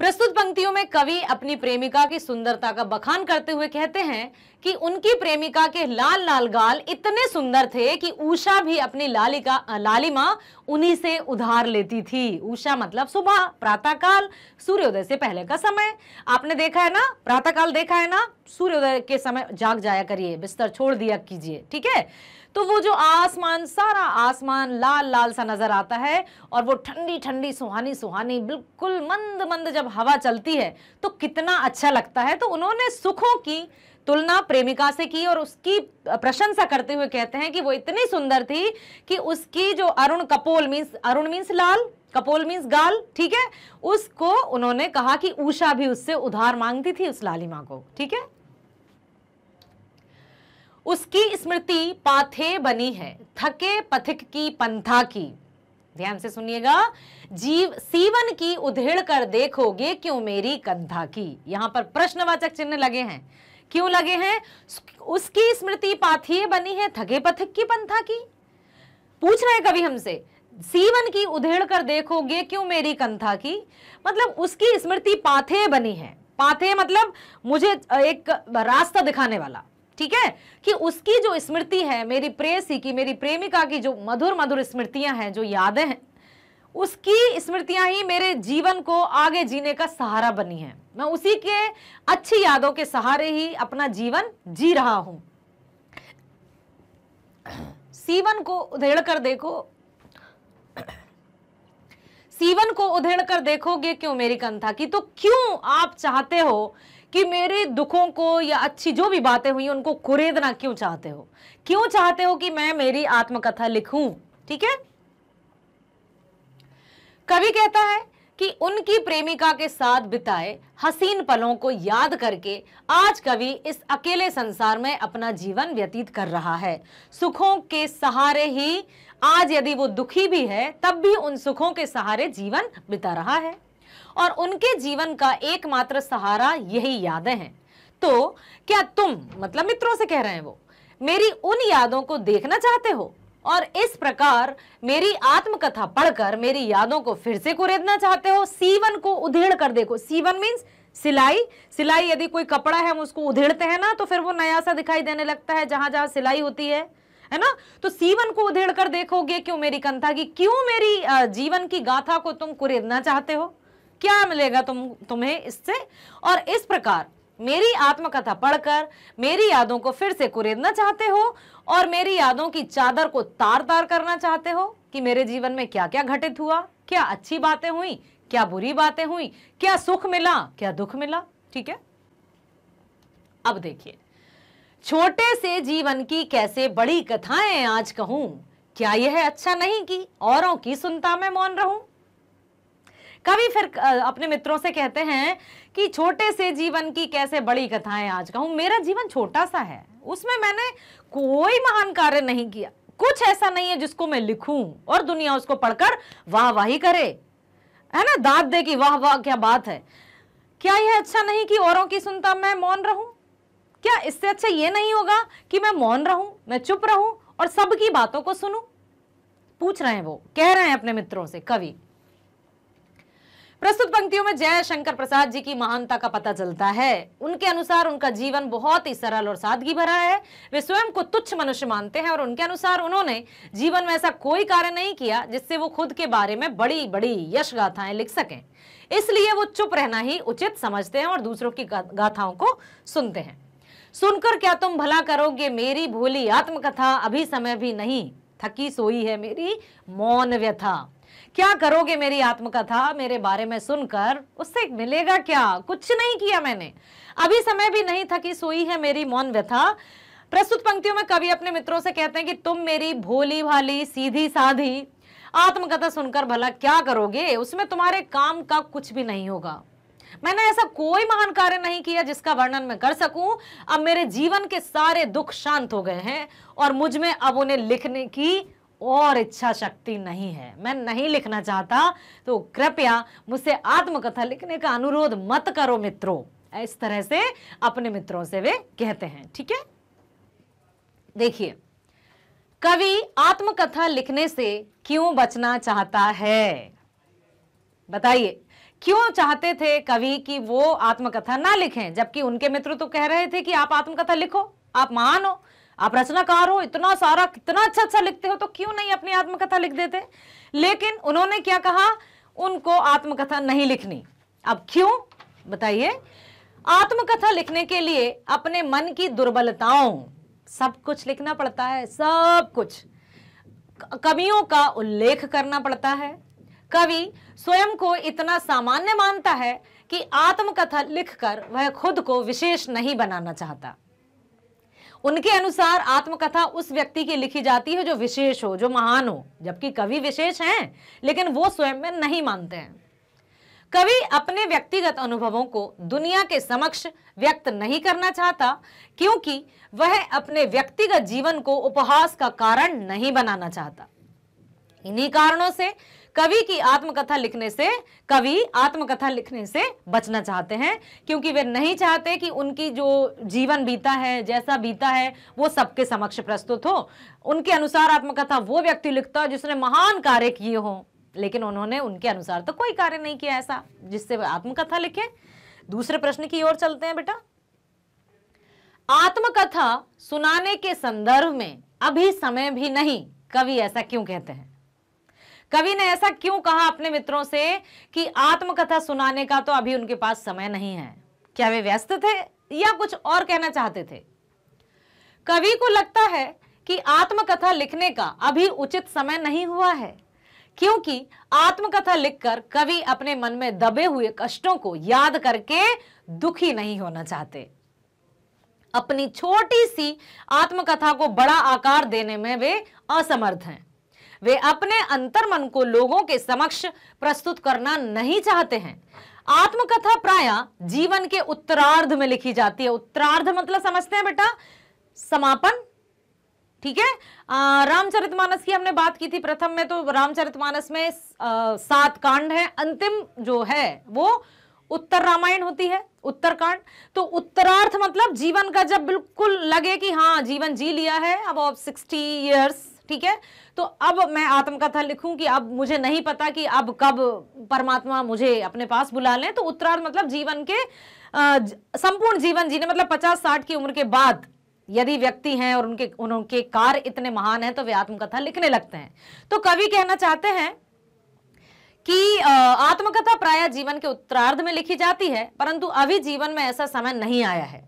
प्रस्तुत पंक्तियों में कवि अपनी प्रेमिका की सुंदरता का बखान करते हुए कहते हैं कि उनकी प्रेमिका के लाल लाल गाल इतने सुंदर थे कि उषा भी अपनी लालिमा उन्हीं से उधार लेती थी। उषा मतलब सुबह, प्रातःकाल, सूर्योदय से पहले का समय। आपने देखा है ना, प्रातःकाल देखा है ना, सूर्योदय के समय जाग जाया करिए, बिस्तर छोड़ दिया कीजिए, ठीक है। तो वो जो आसमान, सारा आसमान लाल लाल सा नजर आता है और वो ठंडी ठंडी सुहानी सुहानी बिल्कुल मंद मंद जब हवा चलती है तो कितना अच्छा लगता है। तो उन्होंने सुखों की तुलना प्रेमिका से की और उसकी प्रशंसा करते हुए कहते हैं कि वो इतनी सुंदर थी कि उसकी जो अरुण कपोल मीन्स, अरुण मीन्स लाल, कपोल मीन्स गाल, ठीक है, उसको उन्होंने कहा कि उषा भी उससे उधार मांगती थी उस लालिमा को, ठीक है। उसकी स्मृति पाथे बनी है, थके पथिक की पंथा की। ध्यान से सुनिएगा, सीवन की उधेड़ कर देखोगे क्यों मेरी कंधा की। यहां पर प्रश्नवाचक चिन्ह लगे हैं, क्यों लगे हैं? उसकी स्मृति पाथेय बनी है, थके पथिक की पंथा की। पूछ रहे कवि हमसे, सीवन की उधेड़ कर देखोगे क्यों मेरी कंधा की, मतलब उसकी स्मृति पाथेय बनी है। पाथेय मतलब मुझे एक रास्ता दिखाने वाला, ठीक है, कि उसकी जो स्मृति है, मेरी प्रेयसी की, मेरी प्रेमिका की जो मधुर मधुर स्मृतियां हैं, जो यादें हैं, उसकी स्मृतियां ही मेरे जीवन को आगे जीने का सहारा बनी है। मैं उसी के अच्छी यादों के सहारे ही अपना जीवन जी रहा हूं। सीवन को उधेड़ कर देखो, सीवन को उधेड़ कर देखोगे क्यों मेरी कंधा की। तो क्यों आप चाहते हो कि मेरे दुखों को या अच्छी जो भी बातें हुई उनको कुरेदना क्यों चाहते हो, क्यों चाहते हो कि मैं मेरी आत्मकथा लिखूं, ठीक है। कवि कहता है कि उनकी प्रेमिका के साथ बिताए हसीन पलों को याद करके आज कवि इस अकेले संसार में अपना जीवन व्यतीत कर रहा है। सुखों के सहारे ही आज यदि वो दुखी भी है तब भी उन सुखों के सहारे जीवन बिता रहा है और उनके जीवन का एकमात्र सहारा यही यादें हैं। तो क्या तुम, मतलब मित्रों से कह रहे हैं वो, मेरी उन यादों को देखना चाहते हो और इस प्रकार मेरी आत्मकथा पढ़कर मेरी यादों को फिर से कुरेदना चाहते हो? सीवन को उधेड़ कर देखो। सीवन मीन्स सिलाई। सिलाई, यदि कोई कपड़ा है हम उसको उधेड़ते हैं ना तो फिर वो नया सा दिखाई देने लगता है जहां जहां सिलाई होती है ना। तो सीवन को उधेड़ कर देखोगे क्यों मेरी कंथा की, क्यों मेरी जीवन की गाथा को तुम कुरेदना चाहते हो? क्या मिलेगा तुम्हें इससे? और इस प्रकार मेरी आत्मकथा पढ़कर मेरी यादों को फिर से कुरेदना चाहते हो और मेरी यादों की चादर को तार तार करना चाहते हो कि मेरे जीवन में क्या क्या घटित हुआ, क्या अच्छी बातें हुई, क्या बुरी बातें हुई, क्या सुख मिला, क्या दुख मिला। ठीक है, अब देखिए, छोटे से जीवन की कैसे बड़ी कथाएं आज कहूं, क्या यह अच्छा नहीं कि औरों की सुनता मैं मौन रहूं। कवि फिर अपने मित्रों से कहते हैं कि छोटे से जीवन की कैसे बड़ी कथाएं आज कहूं, मेरा जीवन छोटा सा है, उसमें मैंने कोई महान कार्य नहीं किया, कुछ ऐसा नहीं है जिसको मैं लिखूं और दुनिया उसको पढ़कर वाह वाही करे, है ना, दाद दे कि वाह वाह क्या बात है। क्या यह अच्छा नहीं कि औरों की सुनता मैं मौन रहूं? क्या इससे अच्छा ये नहीं होगा कि मैं मौन रहूं, मैं चुप रहूं और सबकी बातों को सुनूं? पूछ रहे हैं वो, कह रहे हैं अपने मित्रों से कवि। प्रस्तुत पंक्तियों में जय शंकर प्रसाद जी की महानता का पता चलता है। उनके अनुसार उनका जीवन बहुत ही सरल और सादगी भरा है। वे स्वयं को तुच्छ मनुष्य मानते हैं और उनके अनुसार उन्होंने जीवन में ऐसा कोई कार्य नहीं किया जिससे वो खुद के बारे में बड़ी बड़ी यश गाथाएं लिख सकें। इसलिए वो चुप रहना ही उचित समझते हैं और दूसरों की गाथाओं को सुनते हैं। सुनकर क्या तुम भला करोगे मेरी भोली आत्मकथा, अभी समय भी नहीं थकी सोई है मेरी मौन व्यथा। क्या करोगे मेरी आत्मकथा, मेरे बारे में सुनकर उससे मिलेगा क्या? कुछ नहीं किया मैंने, अभी समय भी नहीं थकी सोई है मेरी मौन व्यथा। प्रस्तुत पंक्तियों में कवि अपने मित्रों से कहते हैं कि तुम मेरी भोली भाली सीधी साधी आत्मकथा सुनकर भला क्या करोगे, उसमें तुम्हारे काम का कुछ भी नहीं होगा। मैंने ऐसा कोई महान कार्य नहीं किया जिसका वर्णन मैं कर सकूं। अब मेरे जीवन के सारे दुख शांत हो गए हैं और मुझ में अब उन्हें लिखने की और इच्छा शक्ति नहीं है, मैं नहीं लिखना चाहता, तो कृपया मुझसे आत्मकथा लिखने का अनुरोध मत करो मित्रों। इस तरह से अपने मित्रों से वे कहते हैं। ठीक है, देखिए कवि आत्मकथा लिखने से क्यों बचना चाहता है? बताइए, क्यों चाहते थे कवि कि वो आत्मकथा ना लिखें, जबकि उनके मित्र तो कह रहे थे कि आप आत्मकथा लिखो, आप महान हो, आप रचनाकार हो, इतना सारा कितना अच्छा अच्छा लिखते हो, तो क्यों नहीं अपनी आत्मकथा लिख देते? लेकिन उन्होंने क्या कहा, उनको आत्मकथा नहीं लिखनी। अब क्यों बताइए? आत्मकथा लिखने के लिए अपने मन की दुर्बलताओं, सब कुछ लिखना पड़ता है, सब कुछ, कवियों का उल्लेख करना पड़ता है। कवि स्वयं को इतना सामान्य मानता है कि आत्मकथा लिखकर वह खुद को विशेष नहीं बनाना चाहता। उनके अनुसार आत्मकथा उस व्यक्ति की लिखी जाती है जो विशेष हो, जो महान हो, जबकि कवि विशेष हैं लेकिन वो स्वयं में नहीं मानते हैं। कवि अपने व्यक्तिगत अनुभवों को दुनिया के समक्ष व्यक्त नहीं करना चाहता क्योंकि वह अपने व्यक्तिगत जीवन को उपहास का कारण नहीं बनाना चाहता। इन्हीं कारणों से कवि आत्मकथा लिखने से बचना चाहते हैं, क्योंकि वे नहीं चाहते कि उनकी जो जीवन बीता है, जैसा बीता है, वो सबके समक्ष प्रस्तुत हो। उनके अनुसार आत्मकथा वो व्यक्ति लिखता जिसने महान कार्य किए हों, लेकिन उन्होंने उनके अनुसार तो कोई कार्य नहीं किया ऐसा जिससे वे आत्मकथा लिखे। दूसरे प्रश्न की ओर चलते हैं बेटा। आत्मकथा सुनाने के संदर्भ में अभी समय भी नहीं, कवि ऐसा क्यों कहते हैं? कवि ने ऐसा क्यों कहा अपने मित्रों से कि आत्मकथा सुनाने का तो अभी उनके पास समय नहीं है? क्या वे व्यस्त थे या कुछ और कहना चाहते थे? कवि को लगता है कि आत्मकथा लिखने का अभी उचित समय नहीं हुआ है, क्योंकि आत्मकथा लिखकर कवि अपने मन में दबे हुए कष्टों को याद करके दुखी नहीं होना चाहते। अपनी छोटी सी आत्मकथा को बड़ा आकार देने में वे असमर्थ हैं। वे अपने अंतर्मन को लोगों के समक्ष प्रस्तुत करना नहीं चाहते हैं। आत्मकथा प्रायः जीवन के उत्तरार्ध में लिखी जाती है। उत्तरार्ध मतलब समझते हैं बेटा, समापन, ठीक है। रामचरितमानस की हमने बात की थी प्रथम में, तो रामचरितमानस में 7 कांड हैं, अंतिम जो है वो उत्तर रामायण होती है, उत्तरकांड। तो उत्तरार्थ मतलब जीवन का जब बिल्कुल लगे कि हाँ जीवन जी लिया है, अब 60 ईयर्स, ठीक है, तो अब मैं आत्मकथा लिखूं कि अब मुझे नहीं पता कि अब कब परमात्मा मुझे अपने पास बुला लें। तो उत्तरार्ध मतलब जीवन के संपूर्ण जीवन जीने, मतलब 50-60 की उम्र के बाद यदि व्यक्ति हैं और उनके कार्य इतने महान हैं तो वे आत्मकथा लिखने लगते हैं। तो कवि कहना चाहते हैं कि आत्मकथा प्रायः जीवन के उत्तरार्ध में लिखी जाती है, परंतु अभी जीवन में ऐसा समय नहीं आया है।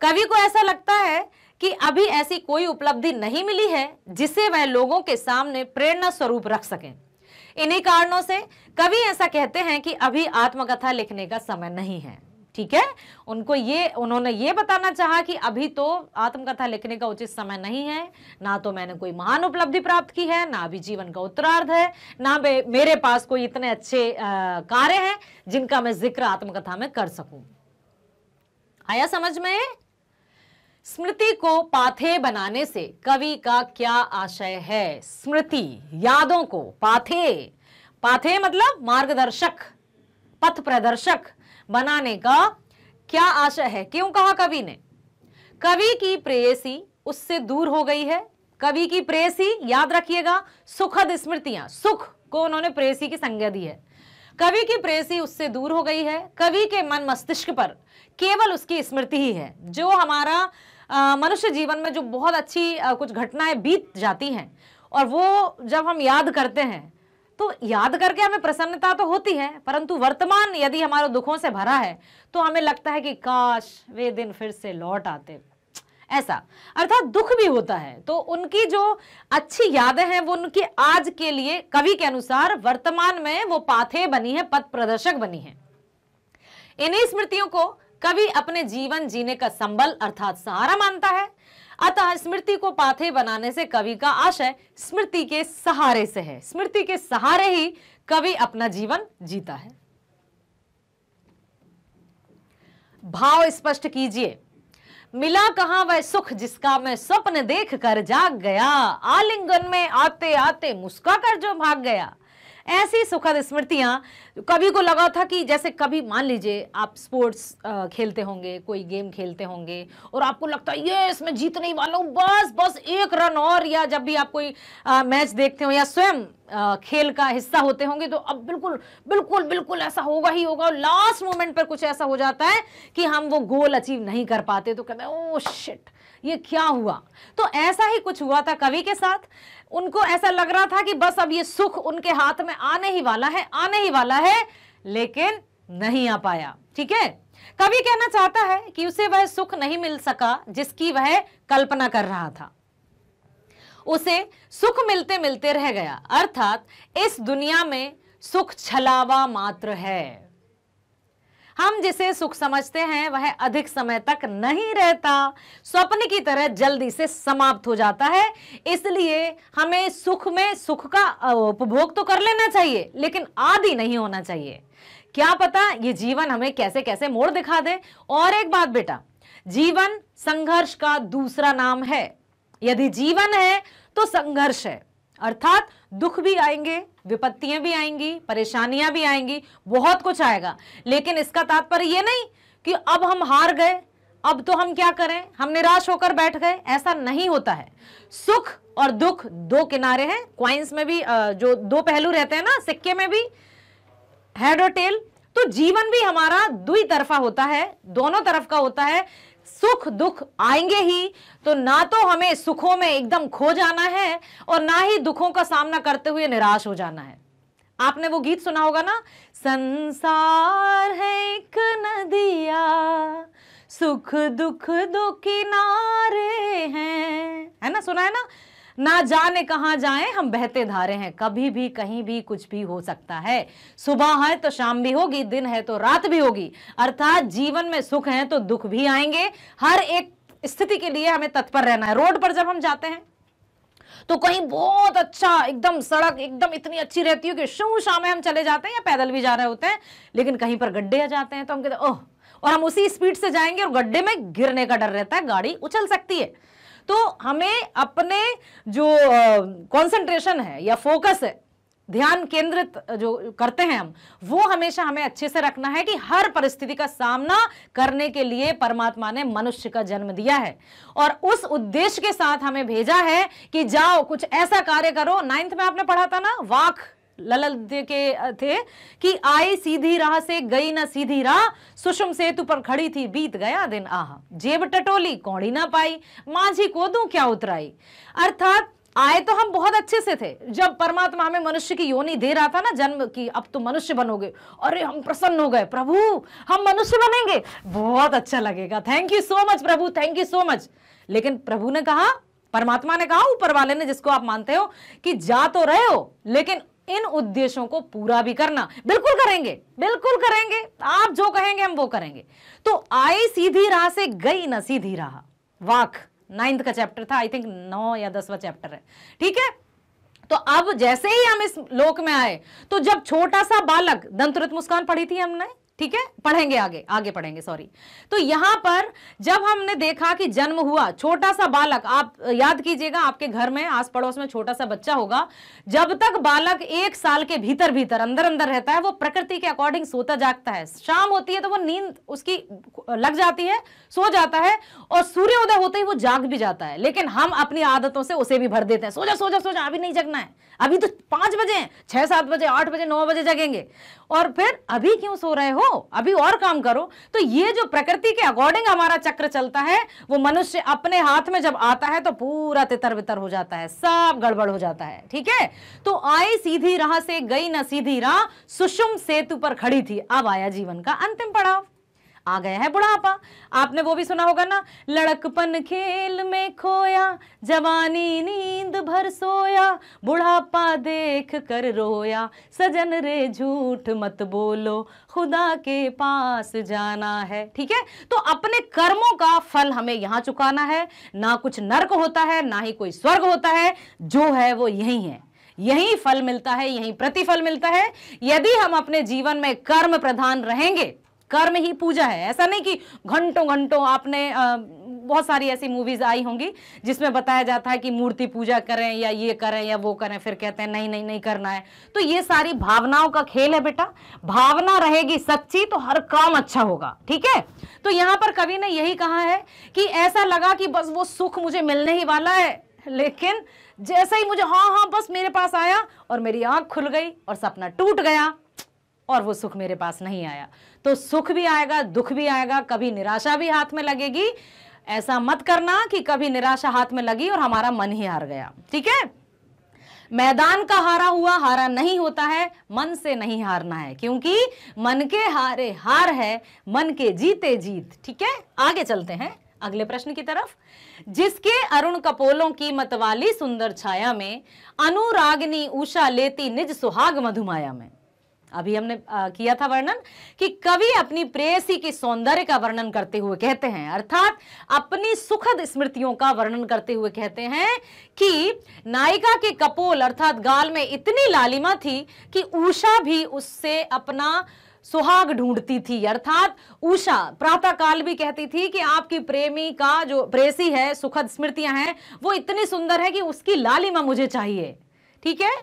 कवि को ऐसा लगता है कि अभी ऐसी कोई उपलब्धि नहीं मिली है जिसे वह लोगों के सामने प्रेरणा स्वरूप रख सकें। इन्हीं कारणों से कवि ऐसा कहते हैं कि अभी आत्मकथा लिखने का समय नहीं है, ठीक है। उन्होंने ये बताना चाहा कि अभी तो आत्मकथा लिखने का उचित समय नहीं है, ना तो मैंने कोई महान उपलब्धि प्राप्त की है, ना अभी जीवन का उत्तरार्ध है, ना मेरे पास कोई इतने अच्छे कार्य हैं जिनका मैं जिक्र आत्मकथा में कर सकूं। आया समझ में? स्मृति को पाथेय बनाने से कवि का क्या आशय है? स्मृति, यादों को पाथेय मतलब मार्गदर्शक, पथ प्रदर्शक बनाने का क्या आशय है? क्यों कहा कवि ने? कवि की प्रेयसी उससे दूर हो गई है। कवि की प्रेयसी, याद रखिएगा, सुखद स्मृतियां, सुख को उन्होंने प्रेयसी की संज्ञा दी है। कवि की प्रेयसी उससे दूर हो गई है। कवि के मन मस्तिष्क पर केवल उसकी स्मृति ही है। जो हमारा मनुष्य जीवन में जो बहुत अच्छी कुछ घटनाएं बीत जाती हैं और वो जब हम याद करते हैं तो याद करके हमें प्रसन्नता तो होती है, परंतु वर्तमान यदि हमारे दुखों से भरा है तो हमें लगता है कि काश वे दिन फिर से लौट आते, ऐसा, अर्थात दुख भी होता है। तो उनकी जो अच्छी यादें हैं वो उनके आज के लिए कवि के अनुसार वर्तमान में वो पाथेय बनी है, पथ प्रदर्शक बनी है। इन्हीं स्मृतियों को कवि अपने जीवन जीने का संबल अर्थात सहारा मानता है। अतः स्मृति को पाथेय बनाने से कवि का आशय स्मृति के सहारे से है। स्मृति के सहारे ही कवि अपना जीवन जीता है। भाव स्पष्ट कीजिए। मिला कहां वह सुख जिसका मैं स्वप्न देख कर जाग गया, आलिंगन में आते आते मुस्का कर जो भाग गया। ऐसी सुखद स्मृतियां कवि को लगा था कि जैसे कभी मान लीजिए आप स्पोर्ट्स खेलते होंगे, कोई गेम खेलते होंगे और आपको लगता है ये इसमें जीतने ही वाला हूं, बस 1 रन और, या जब भी आप कोई मैच देखते हो या स्वयं खेल का हिस्सा होते होंगे तो अब बिल्कुल बिल्कुल बिल्कुल ऐसा होगा ही होगा, और लास्ट मोमेंट पर कुछ ऐसा हो जाता है कि हम वो गोल अचीव नहीं कर पाते तो कहते हैं ओह शिट ये क्या हुआ। तो ऐसा ही कुछ हुआ था कवि के साथ। उनको ऐसा लग रहा था कि बस अब ये सुख उनके हाथ में आने ही वाला है, लेकिन नहीं आ पाया, ठीक है। कवि कहना चाहता है कि उसे वह सुख नहीं मिल सका जिसकी वह कल्पना कर रहा था। उसे सुख मिलते मिलते रह गया, अर्थात इस दुनिया में सुख छलावा मात्र है। हम जिसे सुख समझते हैं वह अधिक समय तक नहीं रहता, स्वप्न की तरह जल्दी से समाप्त हो जाता है। इसलिए हमें सुख में सुख का उपभोग तो कर लेना चाहिए, लेकिन आदी नहीं होना चाहिए। क्या पता ये जीवन हमें कैसे कैसे मोड़ दिखा दे। और एक बात बेटा, जीवन संघर्ष का दूसरा नाम है। यदि जीवन है तो संघर्ष है, अर्थात दुख भी आएंगे, विपत्तियां भी आएंगी, परेशानियां भी आएंगी, बहुत कुछ आएगा। लेकिन इसका तात्पर्य ये नहीं कि अब हम हार गए, अब तो हम क्या करें, हम निराश होकर बैठ गए, ऐसा नहीं होता है। सुख और दुख 2 किनारे हैं। क्वाइंस में भी जो 2 पहलू रहते हैं ना, सिक्के में भी हेड और टेल, तो जीवन भी हमारा दुई तरफा होता है, दोनों तरफ का होता है। सुख दुख आएंगे ही, तो ना तो हमें सुखों में एकदम खो जाना है और ना ही दुखों का सामना करते हुए निराश हो जाना है। आपने वो गीत सुना होगा ना, संसार है एक नदिया, सुख दुख 2 किनारे हैं, है ना, सुना है ना जाने कहां जाएं हम बहते धारे हैं, कभी भी कहीं भी कुछ भी हो सकता है। सुबह है तो शाम भी होगी, दिन है तो रात भी होगी। अर्थात जीवन में सुख है तो दुख भी आएंगे। हर एक स्थिति के लिए हमें तत्पर रहना है। रोड पर जब हम जाते हैं तो कहीं बहुत अच्छा एकदम सड़क एकदम इतनी अच्छी रहती है कि शाम में हम चले जाते हैं या पैदल भी जा रहे होते हैं, लेकिन कहीं पर गड्ढे आ जाते हैं तो हम कहते हैं ओह, और हम उसी स्पीड से जाएंगे और गड्ढे में गिरने का डर रहता है, गाड़ी उछल सकती है। तो हमें अपने जो कंसंट्रेशन है या फोकस है, ध्यान केंद्रित जो करते हैं हम, वो हमेशा हमें अच्छे से रखना है कि हर परिस्थिति का सामना करने के लिए परमात्मा ने मनुष्य का जन्म दिया है और उस उद्देश्य के साथ हमें भेजा है कि जाओ कुछ ऐसा कार्य करो। 9th में आपने पढ़ा था ना, वाक ललल के थे कि आई सीधी राह से गई ना सीधी राह, सुषुम सेतु पर खड़ी थी बीत गया दिन आह, जेब टटोली कौड़ी ना पाई, माझी को दूं क्या उतराई। अर्थात आए तो हम बहुत अच्छे से थे, जब परमात्मा हमें मनुष्य की योनि दे रहा था ना जन्म की, अब तो मनुष्य बनोगे, अरे हम प्रसन्न हो गए, प्रभु हम मनुष्य बनेंगे, बहुत अच्छा लगेगा, thank you so much Prabhu, thank you so much. लेकिन प्रभु ने कहा, परमात्मा ने कहा, ऊपर वाले ने, जिसको आप मानते हो, कि जा तो रहे हो लेकिन इन उद्देश्यों को पूरा भी करना। बिल्कुल करेंगे, बिल्कुल करेंगे, आप जो कहेंगे हम वो करेंगे। तो आई सीधी राह से गई ना सीधी राह, वाक 9th का चैप्टर था, आई थिंक 9 या 10वां चैप्टर है, ठीक है। तो अब जैसे ही हम इस लोक में आए, तो जब छोटा सा बालक, दंतुरित मुस्कान पढ़ी थी हमने, ठीक है, पढ़ेंगे आगे पढ़ेंगे, सॉरी। तो यहां पर जब हमने देखा कि जन्म हुआ, छोटा सा बालक, आप याद कीजिएगा आपके घर में आस पड़ोस में छोटा सा बच्चा होगा, जब तक बालक 1 साल के भीतर भीतर अंदर अंदर रहता है, वो प्रकृति के अकॉर्डिंग सोता जागता है। शाम होती है तो वो नींद उसकी लग जाती है, सो जाता है, और सूर्योदय होते ही वो जाग भी जाता है। लेकिन हम अपनी आदतों से उसे भी भर देते हैं, सो जा सो जा सो जा, अभी नहीं जगना है, अभी तो 5 बजे हैं, 6 7 बजे 8 बजे 9 बजे जगेंगे, और फिर अभी क्यों सो रहे हो, अभी और काम करो। तो ये जो प्रकृति के अकॉर्डिंग हमारा चक्र चलता है, वो मनुष्य अपने हाथ में जब आता है तो पूरा तितर बितर हो जाता है, सब गड़बड़ हो जाता है, ठीक है। तो आई सीधी राह से गई ना सीधी राह, सुषुम सेतु पर खड़ी थी, अब आया जीवन का अंतिम पड़ाव, आ गया है बुढ़ापा। आपने वो भी सुना होगा ना, लड़कपन खेल में खोया, जवानी नींद भर सोया, बुढ़ापा देख कर रोया, सजन रे झूठ मत बोलो, खुदा के पास जाना है, ठीक है। तो अपने कर्मों का फल हमें यहां चुकाना है, ना कुछ नर्क होता है, ना ही कोई स्वर्ग होता है, जो है वो यही है, यही फल मिलता है, यही प्रतिफल मिलता है। यदि हम अपने जीवन में कर्म प्रधान रहेंगे, कर्म ही पूजा है, ऐसा नहीं कि घंटों घंटों, आपने बहुत सारी ऐसी मूवीज आई होंगी जिसमें बताया जाता है कि मूर्ति पूजा करें या ये करें या वो करें, फिर कहते हैं नहीं नहीं नहीं करना है। तो ये सारी भावनाओं का खेल है बेटा, भावना रहेगी सच्ची तो हर काम अच्छा होगा, ठीक है। तो यहां पर कवि ने यही कहा है कि ऐसा लगा कि बस वो सुख मुझे मिलने ही वाला है, लेकिन जैसे ही मुझे हाँ बस मेरे पास आया और मेरी आंख खुल गई और सपना टूट गया और वो सुख मेरे पास नहीं आया। तो सुख भी आएगा, दुख भी आएगा, कभी निराशा भी हाथ में लगेगी। ऐसा मत करना कि कभी निराशा हाथ में लगी और हमारा मन ही हार गया, ठीक है। मैदान का हारा हुआ हारा नहीं होता है, मन से नहीं हारना है, क्योंकि मन के हारे हार है, मन के जीते जीत, ठीक है। आगे चलते हैं अगले प्रश्न की तरफ। जिसके अरुण कपोलों की मतवाली सुंदर छाया में, अनुरागिनी उषा लेती निज सुहाग मधुमाया में। अभी हमने किया था वर्णन कि कवि अपनी प्रेयसी के सौंदर्य का वर्णन करते हुए कहते हैं, अर्थात अपनी सुखद स्मृतियों का वर्णन करते हुए कहते हैं कि नायिका के कपोल अर्थात गाल में इतनी लालिमा थी कि उषा भी उससे अपना सुहाग ढूंढती थी। अर्थात उषा प्रातः काल भी कहती थी कि आपकी प्रेमी का जो प्रेयसी है, सुखद स्मृतियां हैं, वो इतनी सुंदर है कि उसकी लालिमा मुझे चाहिए, ठीक है।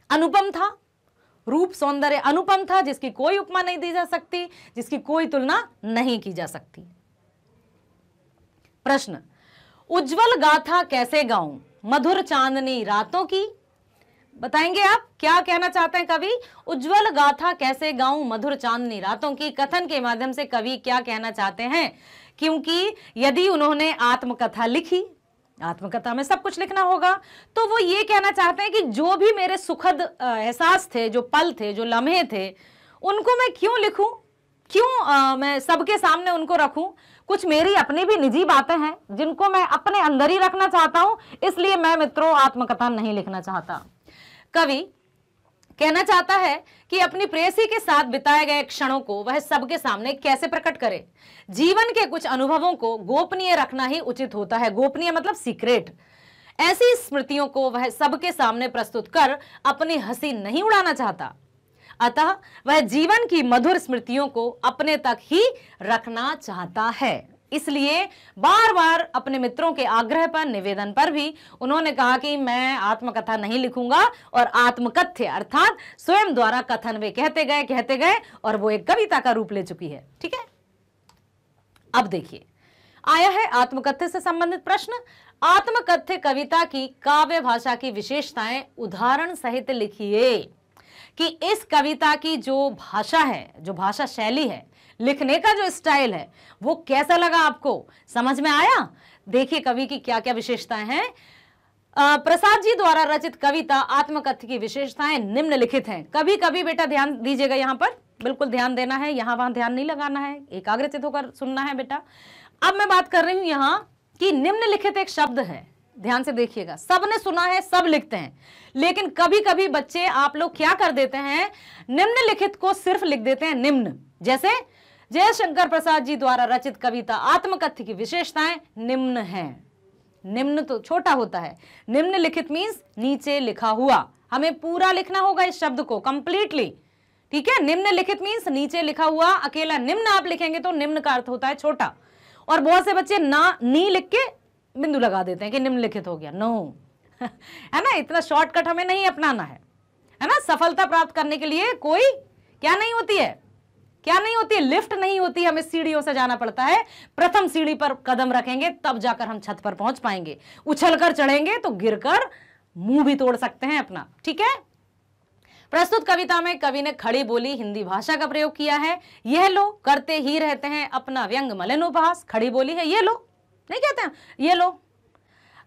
अनुपम था, रूप सौंदर्य अनुपम था, जिसकी कोई उपमा नहीं दी जा सकती, जिसकी कोई तुलना नहीं की जा सकती। प्रश्न, उज्जवल गाथा कैसे गाऊं मधुर चांदनी रातों की। बताएंगे आप क्या कहना चाहते हैं कवि, उज्जवल गाथा कैसे गाऊं मधुर चांदनी रातों की। कथन के माध्यम से कवि क्या कहना चाहते हैं, क्योंकि यदि उन्होंने आत्मकथा लिखी, आत्मकथा में सब कुछ लिखना होगा, तो वो ये कहना चाहते हैं कि जो भी मेरे सुखद एहसास थे, जो पल थे, जो लम्हे थे, उनको मैं क्यों लिखूं, क्यों मैं सबके सामने उनको रखूं। कुछ मेरी अपनी भी निजी बातें हैं जिनको मैं अपने अंदर ही रखना चाहता हूं, इसलिए मैं मित्रों आत्मकथा नहीं लिखना चाहता। कवि कहना चाहता है कि अपनी प्रेयसी के साथ बिताए गए क्षणों को वह सबके सामने कैसे प्रकट करे। जीवन के कुछ अनुभवों को गोपनीय रखना ही उचित होता है। गोपनीय मतलब सीक्रेट। ऐसी स्मृतियों को वह सबके सामने प्रस्तुत कर अपनी हंसी नहीं उड़ाना चाहता, अतः वह जीवन की मधुर स्मृतियों को अपने तक ही रखना चाहता है। इसलिए बार बार अपने मित्रों के आग्रह पर, निवेदन पर भी उन्होंने कहा कि मैं आत्मकथा नहीं लिखूंगा, और आत्मकथ्य अर्थात स्वयं द्वारा कथन वे कहते गए और वो एक कविता का रूप ले चुकी है। ठीक है, अब देखिए आया है आत्मकथ्य से संबंधित प्रश्न। आत्मकथ्य कविता की काव्य भाषा की विशेषताएं उदाहरण सहित लिखिए कि इस कविता की जो भाषा है, जो भाषा शैली है, लिखने का जो स्टाइल है, वो कैसा लगा आपको, समझ में आया? देखिए कवि की क्या क्या विशेषताएं हैं। प्रसाद जी द्वारा रचित कविता आत्मकथ्य की विशेषताएं निम्नलिखित हैं। कभी कभी बेटा ध्यान दीजिएगा, यहां पर बिल्कुल ध्यान देना है, यहां वहां ध्यान नहीं लगाना है, एकाग्रचित होकर सुनना है बेटा। अब मैं बात कर रही हूं यहां कि निम्नलिखित एक शब्द है, ध्यान से देखिएगा। सबने सुना है, सब लिखते हैं, लेकिन कभी कभी बच्चे आप लोग क्या कर देते हैं, निम्नलिखित को सिर्फ लिख देते हैं निम्न। जैसे जयशंकर प्रसाद जी द्वारा रचित कविता आत्मकथ्य की विशेषताएं निम्न हैं। निम्न तो छोटा होता है, निम्नलिखित मीन्स नीचे लिखा हुआ, हमें पूरा लिखना होगा इस शब्द को कंप्लीटली। ठीक है, निम्नलिखित मीन्स नीचे लिखा हुआ। अकेला निम्न आप लिखेंगे तो निम्न का अर्थ होता है छोटा, और बहुत से बच्चे ना नी लिख के बिंदु लगा देते हैं कि निम्नलिखित हो गया। नो है ना, इतना शॉर्टकट हमें नहीं अपनाना है ना। सफलता प्राप्त करने के लिए कोई क्या नहीं होती है, क्या नहीं होती है, लिफ्ट नहीं होती, हमें सीढ़ियों से जाना पड़ता है। प्रथम सीढ़ी पर कदम रखेंगे तब जाकर हम छत पर पहुंच पाएंगे। उछलकर चढ़ेंगे तो गिरकर मुंह भी तोड़ सकते हैं अपना। ठीक है, प्रस्तुत कविता में कवि ने खड़ी बोली हिंदी भाषा का प्रयोग किया है। यह लो करते ही रहते हैं अपना व्यंग मलिनोपहास। खड़ी बोली है, ये लो नहीं कहते हैं, ये लो।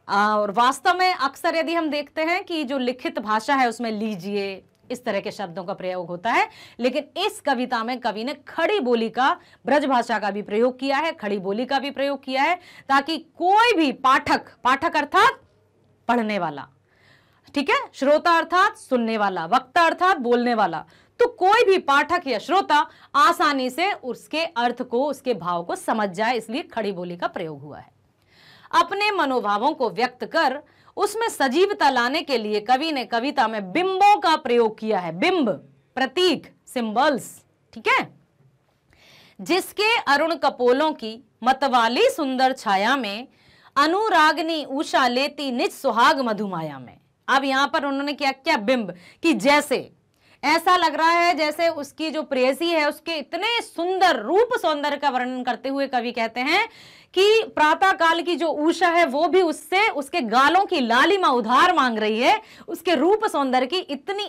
और वास्तव में अक्सर यदि हम देखते हैं कि जो लिखित भाषा है उसमें लीजिए, इस तरह के शब्दों का प्रयोग होता है, लेकिन इस कविता में कवि ने खड़ी बोली का, ब्रज भाषा का भी प्रयोग किया है, खड़ी बोली का भी प्रयोग किया है, ताकि कोई भी पाठक, पाठक अर्थात पढ़ने वाला, ठीक है, श्रोता अर्थात सुनने वाला, वक्ता अर्थात बोलने वाला, तो कोई भी पाठक या श्रोता आसानी से उसके अर्थ को, उसके भाव को समझ जाए, इसलिए खड़ी बोली का प्रयोग हुआ है। अपने मनोभावों को व्यक्त कर उसमें सजीवता लाने के लिए कवि ने कविता में बिंबों का प्रयोग किया है। बिंब, प्रतीक, सिंबल्स। ठीक है, जिसके अरुण कपोलों की मतवाली सुंदर छाया में अनुरागनी उषा लेती निज सुहाग मधुमाया में। अब यहां पर उन्होंने क्या क्या बिंब, कि जैसे ऐसा लग रहा है जैसे उसकी जो प्रेयसी है उसके इतने सुंदर रूप सौंदर्य का वर्णन करते हुए कवि कहते हैं कि प्रातः काल की जो उषा है वो भी उससे, उसके गालों की लालिमा उधार मांग रही है। उसके रूप सौंदर्य की इतने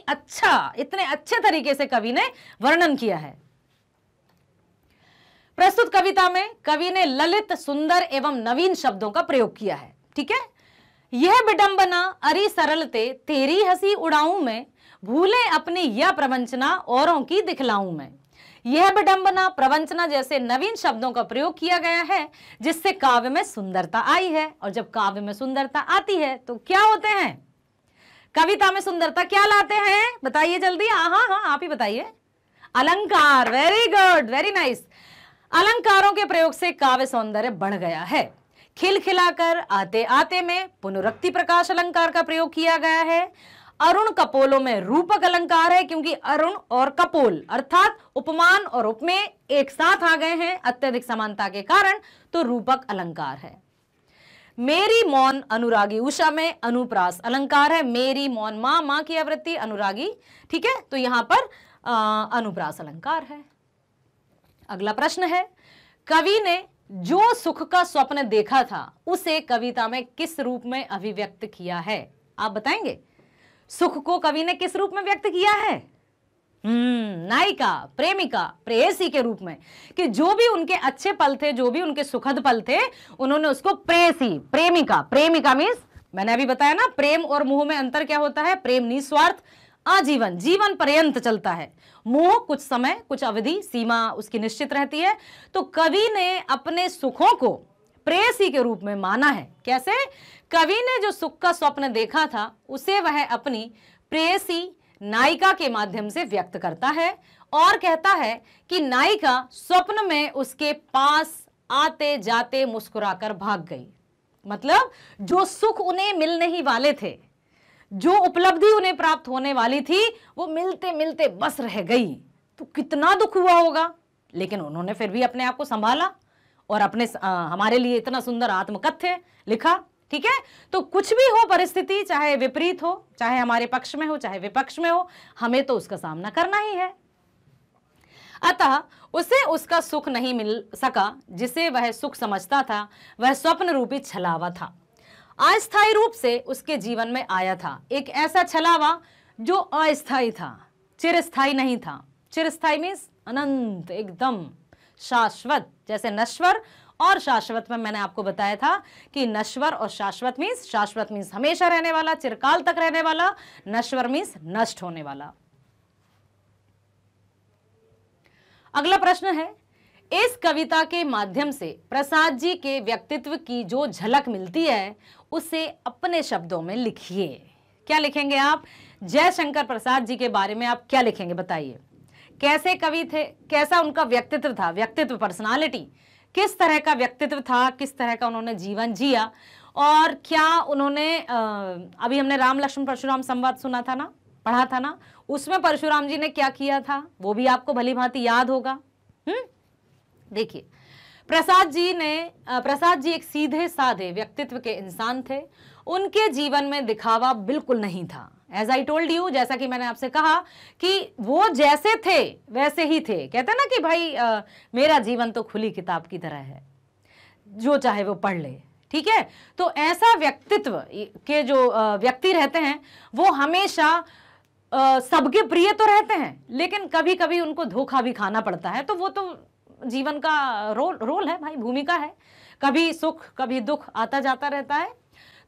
अच्छे तरीके से कवि ने वर्णन किया है। प्रस्तुत कविता में कवि ने ललित, सुंदर एवं नवीन शब्दों का प्रयोग किया है। ठीक है, यह विडंबना अरि सरलते तेरी हंसी उड़ाऊं मैं, भूले अपनी यह प्रवंचना औरों की दिखलाऊं मैं। यह विडंबना, प्रवंचना जैसे नवीन शब्दों का प्रयोग किया गया है जिससे काव्य में सुंदरता आई है। और जब काव्य में सुंदरता आती है तो क्या होते हैं, कविता में सुंदरता क्या लाते हैं, बताइए जल्दी। हाँ, आप ही बताइए। अलंकार। Very good, very nice. अलंकारों के प्रयोग से काव्य सौंदर्य बढ़ गया है। खिलखिलाकर आते आते में पुनरुक्ति प्रकाश अलंकार का प्रयोग किया गया है। अरुण कपोलों में रूपक अलंकार है, क्योंकि अरुण और कपोल अर्थात उपमान और उपमेय एक साथ आ गए हैं अत्यधिक समानता के कारण, तो रूपक अलंकार है। मेरी मौन अनुरागी उषा में अनुप्रास अलंकार है। मेरी मौन, मां की आवृत्ति, अनुरागी, ठीक है, तो यहां पर अनुप्रास अलंकार है। अगला प्रश्न है, कवि ने जो सुख का स्वप्न देखा था उसे कविता में किस रूप में अभिव्यक्त किया है, आप बताएंगे। सुख को कवि ने किस रूप में व्यक्त किया है? नायिका, प्रेमिका, प्रेयसी के रूप में, कि जो भी उनके अच्छे पल थे, जो भी उनके सुखद पल थे, उन्होंने उसको प्रेयसी, प्रेमिका, प्रेमिका मीन्स मैंने अभी बताया ना, प्रेम और मोह में अंतर क्या होता है। प्रेम निस्वार्थ, आजीवन, जीवन पर्यंत चलता है। मोह कुछ समय, कुछ अवधि, सीमा उसकी निश्चित रहती है। तो कवि ने अपने सुखों को प्रेयसी के रूप में माना है। कैसे? कवि ने जो सुख का स्वप्न देखा था उसे वह अपनी प्रेयसी नायिका के माध्यम से व्यक्त करता है और कहता है कि नायिका स्वप्न में उसके पास आते जाते मुस्कुराकर भाग गई। मतलब जो सुख उन्हें मिलने ही वाले थे, जो उपलब्धि उन्हें प्राप्त होने वाली थी, वो मिलते मिलते बस रह गई, तो कितना दुख हुआ होगा। लेकिन उन्होंने फिर भी अपने आप को संभाला और अपने हमारे लिए इतना सुंदर आत्मकथ्य लिखा। ठीक है, तो कुछ भी हो परिस्थिति, चाहे विपरीत हो, चाहे हमारे पक्ष में हो, चाहे विपक्ष में हो, हमें तो उसका सामना करना ही है। अतः उसे उसका सुख नहीं मिल सका जिसे वह सुख समझता था, वह स्वप्न रूपी छलावा था। अस्थायी रूप से उसके जीवन में आया था, एक ऐसा छलावा जो अस्थायी था, चिरस्थायी नहीं था। चिरस्थायी मीन्स अनंत, एकदम शाश्वत। जैसे नश्वर और शाश्वत में मैंने आपको बताया था कि नश्वर और शाश्वत मीन्स हमेशा रहने वाला, चिरकाल तक रहने वाला, नश्वर मीन्स नष्ट होने वाला। अगला प्रश्न है, इस कविता के माध्यम से प्रसाद जी के व्यक्तित्व की जो झलक मिलती है उसे अपने शब्दों में लिखिए। क्या लिखेंगे आप? जयशंकर प्रसाद जी के बारे में आप क्या लिखेंगे बताइए। कैसे कवि थे, कैसा उनका व्यक्तित्व था, व्यक्तित्व, पर्सनालिटी, किस तरह का व्यक्तित्व था, किस तरह का उन्होंने जीवन जिया, और क्या उन्होंने अभी हमने राम लक्ष्मण परशुराम संवाद सुना था ना, पढ़ा था ना, उसमें परशुराम जी ने क्या किया था वो भी आपको भली भांति याद होगा। देखिए, प्रसाद जी एक सीधे साधे व्यक्तित्व के इंसान थे। उनके जीवन में दिखावा बिल्कुल नहीं था। एज आई टोल्ड यू, जैसा कि मैंने आपसे कहा कि वो जैसे थे वैसे ही थे। कहते हैं ना कि भाई मेरा जीवन तो खुली किताब की तरह है, जो चाहे वो पढ़ ले। ठीक है, तो ऐसा व्यक्तित्व के जो व्यक्ति रहते हैं वो हमेशा सबके प्रिय तो रहते हैं, लेकिन कभी कभी उनको धोखा भी खाना पड़ता है। तो वो तो जीवन का रोल है भाई, भूमिका है। कभी सुख कभी दुख आता जाता रहता है।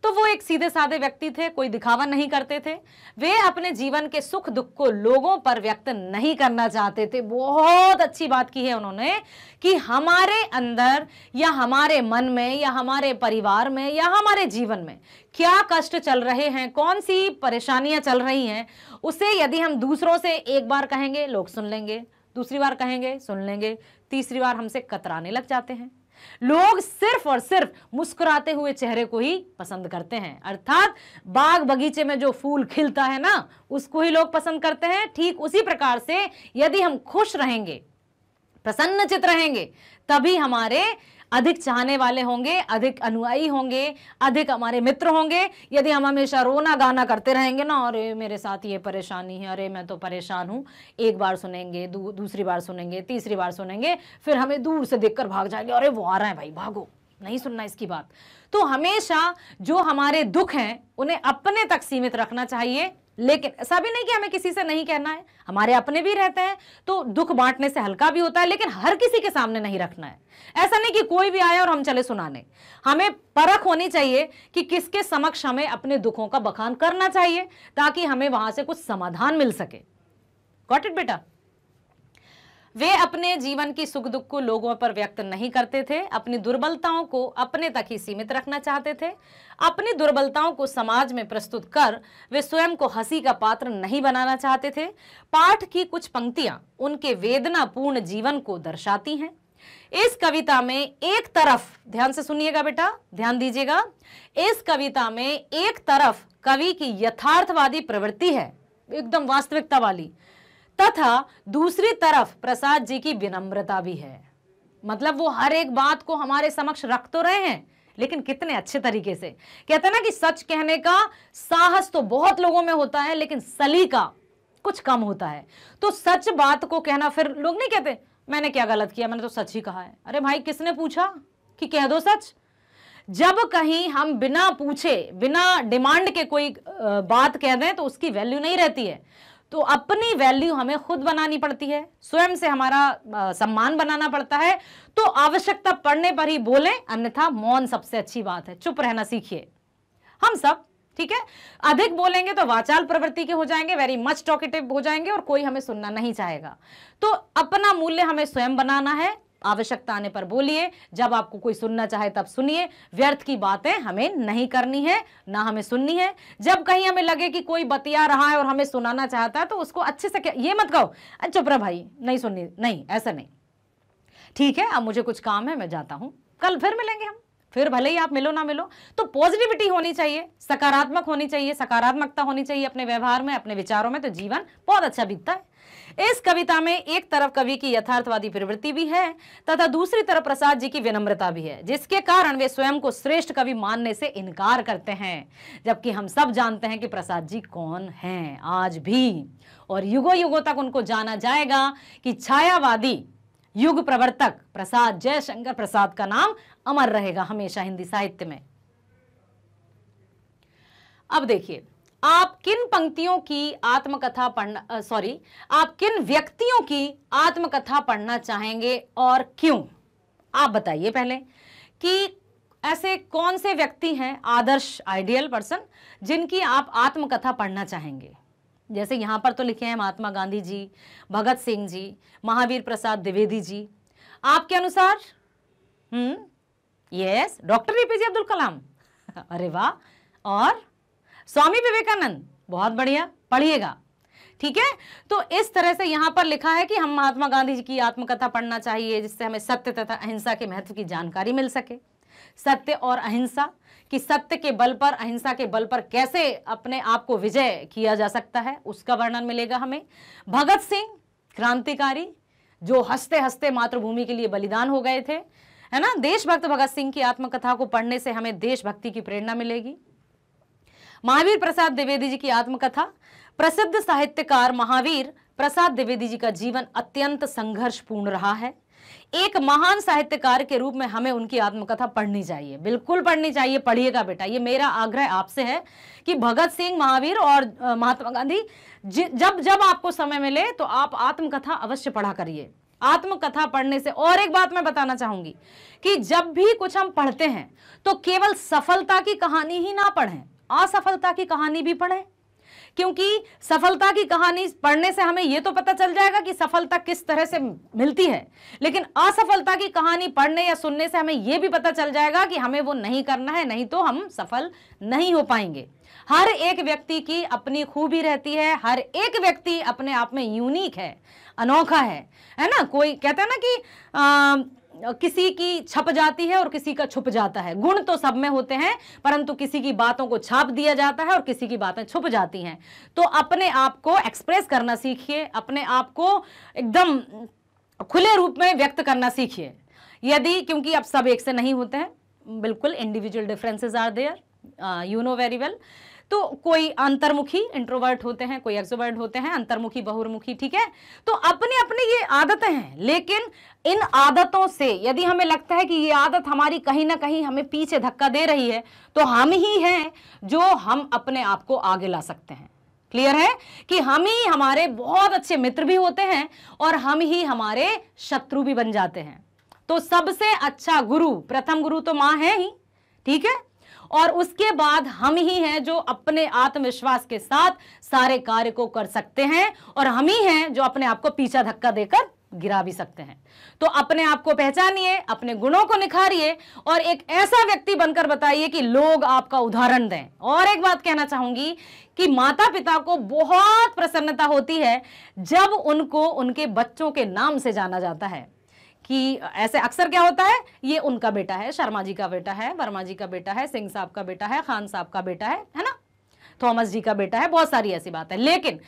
तो वो एक सीधे साधे व्यक्ति थे, कोई दिखावा नहीं करते थे। वे अपने जीवन के सुख दुख को लोगों पर व्यक्त नहीं करना चाहते थे। बहुत अच्छी बात की है उन्होंने कि हमारे अंदर या हमारे मन में या हमारे परिवार में या हमारे जीवन में क्या कष्ट चल रहे हैं, कौन सी परेशानियां चल रही हैं, उसे यदि हम दूसरों से एक बार कहेंगे लोग सुन लेंगे, दूसरी बार कहेंगे सुन लेंगे, तीसरी बार हमसे कतराने लग जाते हैं। लोग सिर्फ और सिर्फ मुस्कुराते हुए चेहरे को ही पसंद करते हैं। अर्थात बाग बगीचे में जो फूल खिलता है ना, उसको ही लोग पसंद करते हैं। ठीक उसी प्रकार से यदि हम खुश रहेंगे, प्रसन्नचित रहेंगे, तभी हमारे अधिक चाहने वाले होंगे, अधिक अनुयायी होंगे, अधिक हमारे मित्र होंगे। यदि हम हमेशा रोना गाना करते रहेंगे ना, अरे मेरे साथ ये परेशानी है, अरे मैं तो परेशान हूँ, एक बार सुनेंगे, दूसरी बार सुनेंगे, तीसरी बार सुनेंगे, फिर हमें दूर से देखकर भाग जाएंगे, अरे वो आ रहा है भाई, भागो, नहीं सुनना इसकी बात। तो हमेशा जो हमारे दुख हैं उन्हें अपने तक सीमित रखना चाहिए। लेकिन ऐसा भी नहीं कि हमें किसी से नहीं कहना है, हमारे अपने भी रहते हैं, तो दुख बांटने से हल्का भी होता है, लेकिन हर किसी के सामने नहीं रखना है। ऐसा नहीं कि कोई भी आया और हम चले सुनाने। हमें परख होनी चाहिए कि किसके समक्ष हमें अपने दुखों का बखान करना चाहिए, ताकि हमें वहां से कुछ समाधान मिल सके। गॉट इट बेटा? वे अपने जीवन की सुख दुख को लोगों पर व्यक्त नहीं करते थे, अपनी दुर्बलताओं को अपने तक ही सीमित रखना चाहते थे। अपनी दुर्बलताओं को समाज में प्रस्तुत कर वे स्वयं को हंसी का पात्र नहीं बनाना चाहते थे। पाठ की कुछ पंक्तियां उनके वेदनापूर्ण जीवन को दर्शाती हैं। इस कविता में एक तरफ, ध्यान से सुनिएगा बेटा, ध्यान दीजिएगा, इस कविता में एक तरफ कवि की यथार्थवादी प्रवृत्ति है, एकदम वास्तविकता वाली, तथा दूसरी तरफ प्रसाद जी की विनम्रता भी है। मतलब वो हर एक बात को हमारे समक्ष रख तो रहे हैं, लेकिन कितने अच्छे तरीके से। कहते हैं ना कि सच कहने का साहस तो बहुत लोगों में होता है, लेकिन सलीका कुछ कम होता है। तो सच बात को कहना, फिर लोग नहीं कहते मैंने क्या गलत किया, मैंने तो सच ही कहा है। अरे भाई, किसने पूछा कि कह दो सच? जब कहीं हम बिना पूछे, बिना डिमांड के कोई बात कह दें तो उसकी वैल्यू नहीं रहती है। तो अपनी वैल्यू हमें खुद बनानी पड़ती है, स्वयं से हमारा सम्मान बनाना पड़ता है। तो आवश्यकता पड़ने पर ही बोलें, अन्यथा मौन सबसे अच्छी बात है, चुप रहना सीखिए हम सब। ठीक है, अधिक बोलेंगे तो वाचाल प्रवृत्ति के हो जाएंगे, वेरी मच टॉकेटिव हो जाएंगे, और कोई हमें सुनना नहीं चाहेगा। तो अपना मूल्य हमें स्वयं बनाना है। आवश्यकता आने पर बोलिए, जब आपको कोई सुनना चाहे तब सुनिए। व्यर्थ की बातें हमें नहीं करनी है, ना हमें सुननी है। जब कहीं हमें लगे कि कोई बतिया रहा है और हमें सुनाना चाहता है, तो उसको अच्छे से ये मत कहो चुप रहा भाई, नहीं सुननी, नहीं, ऐसा नहीं। ठीक है, अब मुझे कुछ काम है, मैं जाता हूं, कल फिर मिलेंगे हम। फिर भले ही आप मिलो ना मिलो, तो पॉजिटिविटी होनी चाहिए, सकारात्मक होनी चाहिए, सकारात्मकता होनी चाहिए अपने व्यवहार में, अपने विचारों में, तो जीवन बहुत अच्छा बीतता है। इस कविता में एक तरफ कवि की यथार्थवादी प्रवृत्ति भी है तथा दूसरी तरफ प्रसाद जी की विनम्रता भी है, जिसके कारण वे स्वयं को श्रेष्ठ कवि मानने से इनकार करते हैं, जबकि हम सब जानते हैं कि प्रसाद जी कौन हैं आज भी, और युगों युगों तक उनको जाना जाएगा कि छायावादी युग प्रवर्तक प्रसाद जयशंकर प्रसाद का नाम अमर रहेगा हमेशा हिंदी साहित्य में। अब देखिए, आप किन पंक्तियों की आत्मकथा पढ़ना, आप किन व्यक्तियों की आत्मकथा पढ़ना चाहेंगे और क्यों? आप बताइए पहले कि ऐसे कौन से व्यक्ति हैं आदर्श, आइडियल पर्सन, जिनकी आप आत्मकथा पढ़ना चाहेंगे। जैसे यहां पर तो लिखे हैं महात्मा गांधी जी, भगत सिंह जी, महावीर प्रसाद द्विवेदी जी। आपके अनुसार? Yes, doctor APJ Abdul Kalam. अरे वाह। और स्वामी विवेकानंद, बहुत बढ़िया, पढ़िएगा। ठीक है, तो इस तरह से यहां पर लिखा है कि हम महात्मा गांधी जी की आत्मकथा पढ़ना चाहिए, जिससे हमें सत्य तथा अहिंसा के महत्व की जानकारी मिल सके। सत्य और अहिंसा, कि सत्य के बल पर, अहिंसा के बल पर कैसे अपने आप को विजय किया जा सकता है, उसका वर्णन मिलेगा हमें। भगत सिंह, क्रांतिकारी, जो हंसते हंसते मातृभूमि के लिए बलिदान हो गए थे, है ना। देशभक्त भगत सिंह की आत्मकथा को पढ़ने से हमें देशभक्ति की प्रेरणा मिलेगी। महावीर प्रसाद द्विवेदी जी की आत्मकथा, प्रसिद्ध साहित्यकार महावीर प्रसाद द्विवेदी जी का जीवन अत्यंत संघर्षपूर्ण रहा है। एक महान साहित्यकार के रूप में हमें उनकी आत्मकथा पढ़नी चाहिए, बिल्कुल पढ़नी चाहिए। पढ़िएगा बेटा, ये मेरा आग्रह आपसे है कि भगत सिंह, महावीर और महात्मा गांधी, जब जब आपको समय मिले तो आप आत्मकथा अवश्य पढ़ा करिए। आत्मकथा पढ़ने से, और एक बात मैं बताना चाहूंगी कि जब भी कुछ हम पढ़ते हैं तो केवल सफलता की कहानी ही ना पढ़ें, असफलता की कहानी भी पढ़ें, क्योंकि सफलता की कहानी पढ़ने से हमें यह तो पता चल जाएगा कि सफलता किस तरह से मिलती है, लेकिन असफलता की कहानी पढ़ने या सुनने से हमें यह भी पता चल जाएगा कि हमें वो नहीं करना है, नहीं तो हम सफल नहीं हो पाएंगे। हर एक व्यक्ति की अपनी खूबी रहती है, हर एक व्यक्ति अपने आप में यूनिक है, अनोखा है ना। कोई कहता है ना कि किसी की छप जाती है और किसी का छुप जाता है। गुण तो सब में होते हैं, परंतु किसी की बातों को छाप दिया जाता है और किसी की बातें छुप जाती हैं। तो अपने आप को एक्सप्रेस करना सीखिए, अपने आप को एकदम खुले रूप में व्यक्त करना सीखिए। यदि, क्योंकि अब सब एक से नहीं होते हैं, बिल्कुल individual differences are there, you know very well. तो कोई अंतर्मुखी इंट्रोवर्ट होते हैं, कोई एक्सट्रोवर्ट होते हैं, अंतर्मुखी बहुमुखी, ठीक है। तो अपने अपने ये आदतें हैं, लेकिन इन आदतों से यदि हमें लगता है कि ये आदत हमारी कहीं ना कहीं हमें पीछे धक्का दे रही है, तो हम ही हैं जो हम अपने आप को आगे ला सकते हैं। क्लियर है कि हम ही हमारे बहुत अच्छे मित्र भी होते हैं और हम ही हमारे शत्रु भी बन जाते हैं। तो सबसे अच्छा गुरु, प्रथम गुरु तो मां है ही, ठीक है, और उसके बाद हम ही हैं जो अपने आत्मविश्वास के साथ सारे कार्य को कर सकते हैं, और हम ही हैं जो अपने आप को पीछा धक्का देकर गिरा भी सकते हैं। तो अपने आप को पहचानिए, अपने गुणों को निखारिए और एक ऐसा व्यक्ति बनकर बताइए कि लोग आपका उदाहरण दें। और एक बात कहना चाहूंगी कि माता पिता को बहुत प्रसन्नता होती है जब उनको उनके बच्चों के नाम से जाना जाता है, कि ऐसे अक्सर क्या होता है, ये उनका बेटा है, शर्मा जी का बेटा है, वर्मा जी का बेटा है, सिंह साहब का बेटा है, खान साहब का बेटा है ना, थॉमस जी का बेटा है, बहुत सारी ऐसी बात है। लेकिन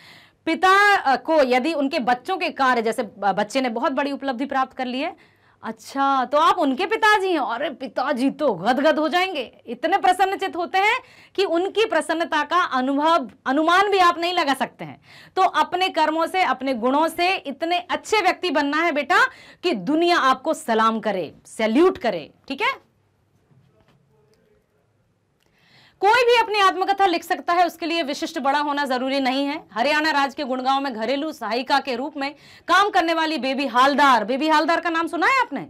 पिता को यदि उनके बच्चों के कार्य, जैसे बच्चे ने बहुत बड़ी उपलब्धि प्राप्त कर ली है, अच्छा तो आप उनके पिताजी हैं, अरे पिताजी तो गदगद हो जाएंगे, इतने प्रसन्नचित होते हैं कि उनकी प्रसन्नता का अनुमान भी आप नहीं लगा सकते हैं। तो अपने कर्मों से, अपने गुणों से इतने अच्छे व्यक्ति बनना है बेटा कि दुनिया आपको सलाम करे, सैल्यूट करे, ठीक है। कोई भी अपनी आत्मकथा लिख सकता है, उसके लिए विशिष्ट बड़ा होना जरूरी नहीं है। हरियाणा राज्य के गुड़गांव में घरेलू सहायिका के रूप में काम करने वाली बेबी हालदार, बेबी हालदार का नाम सुना है आपने?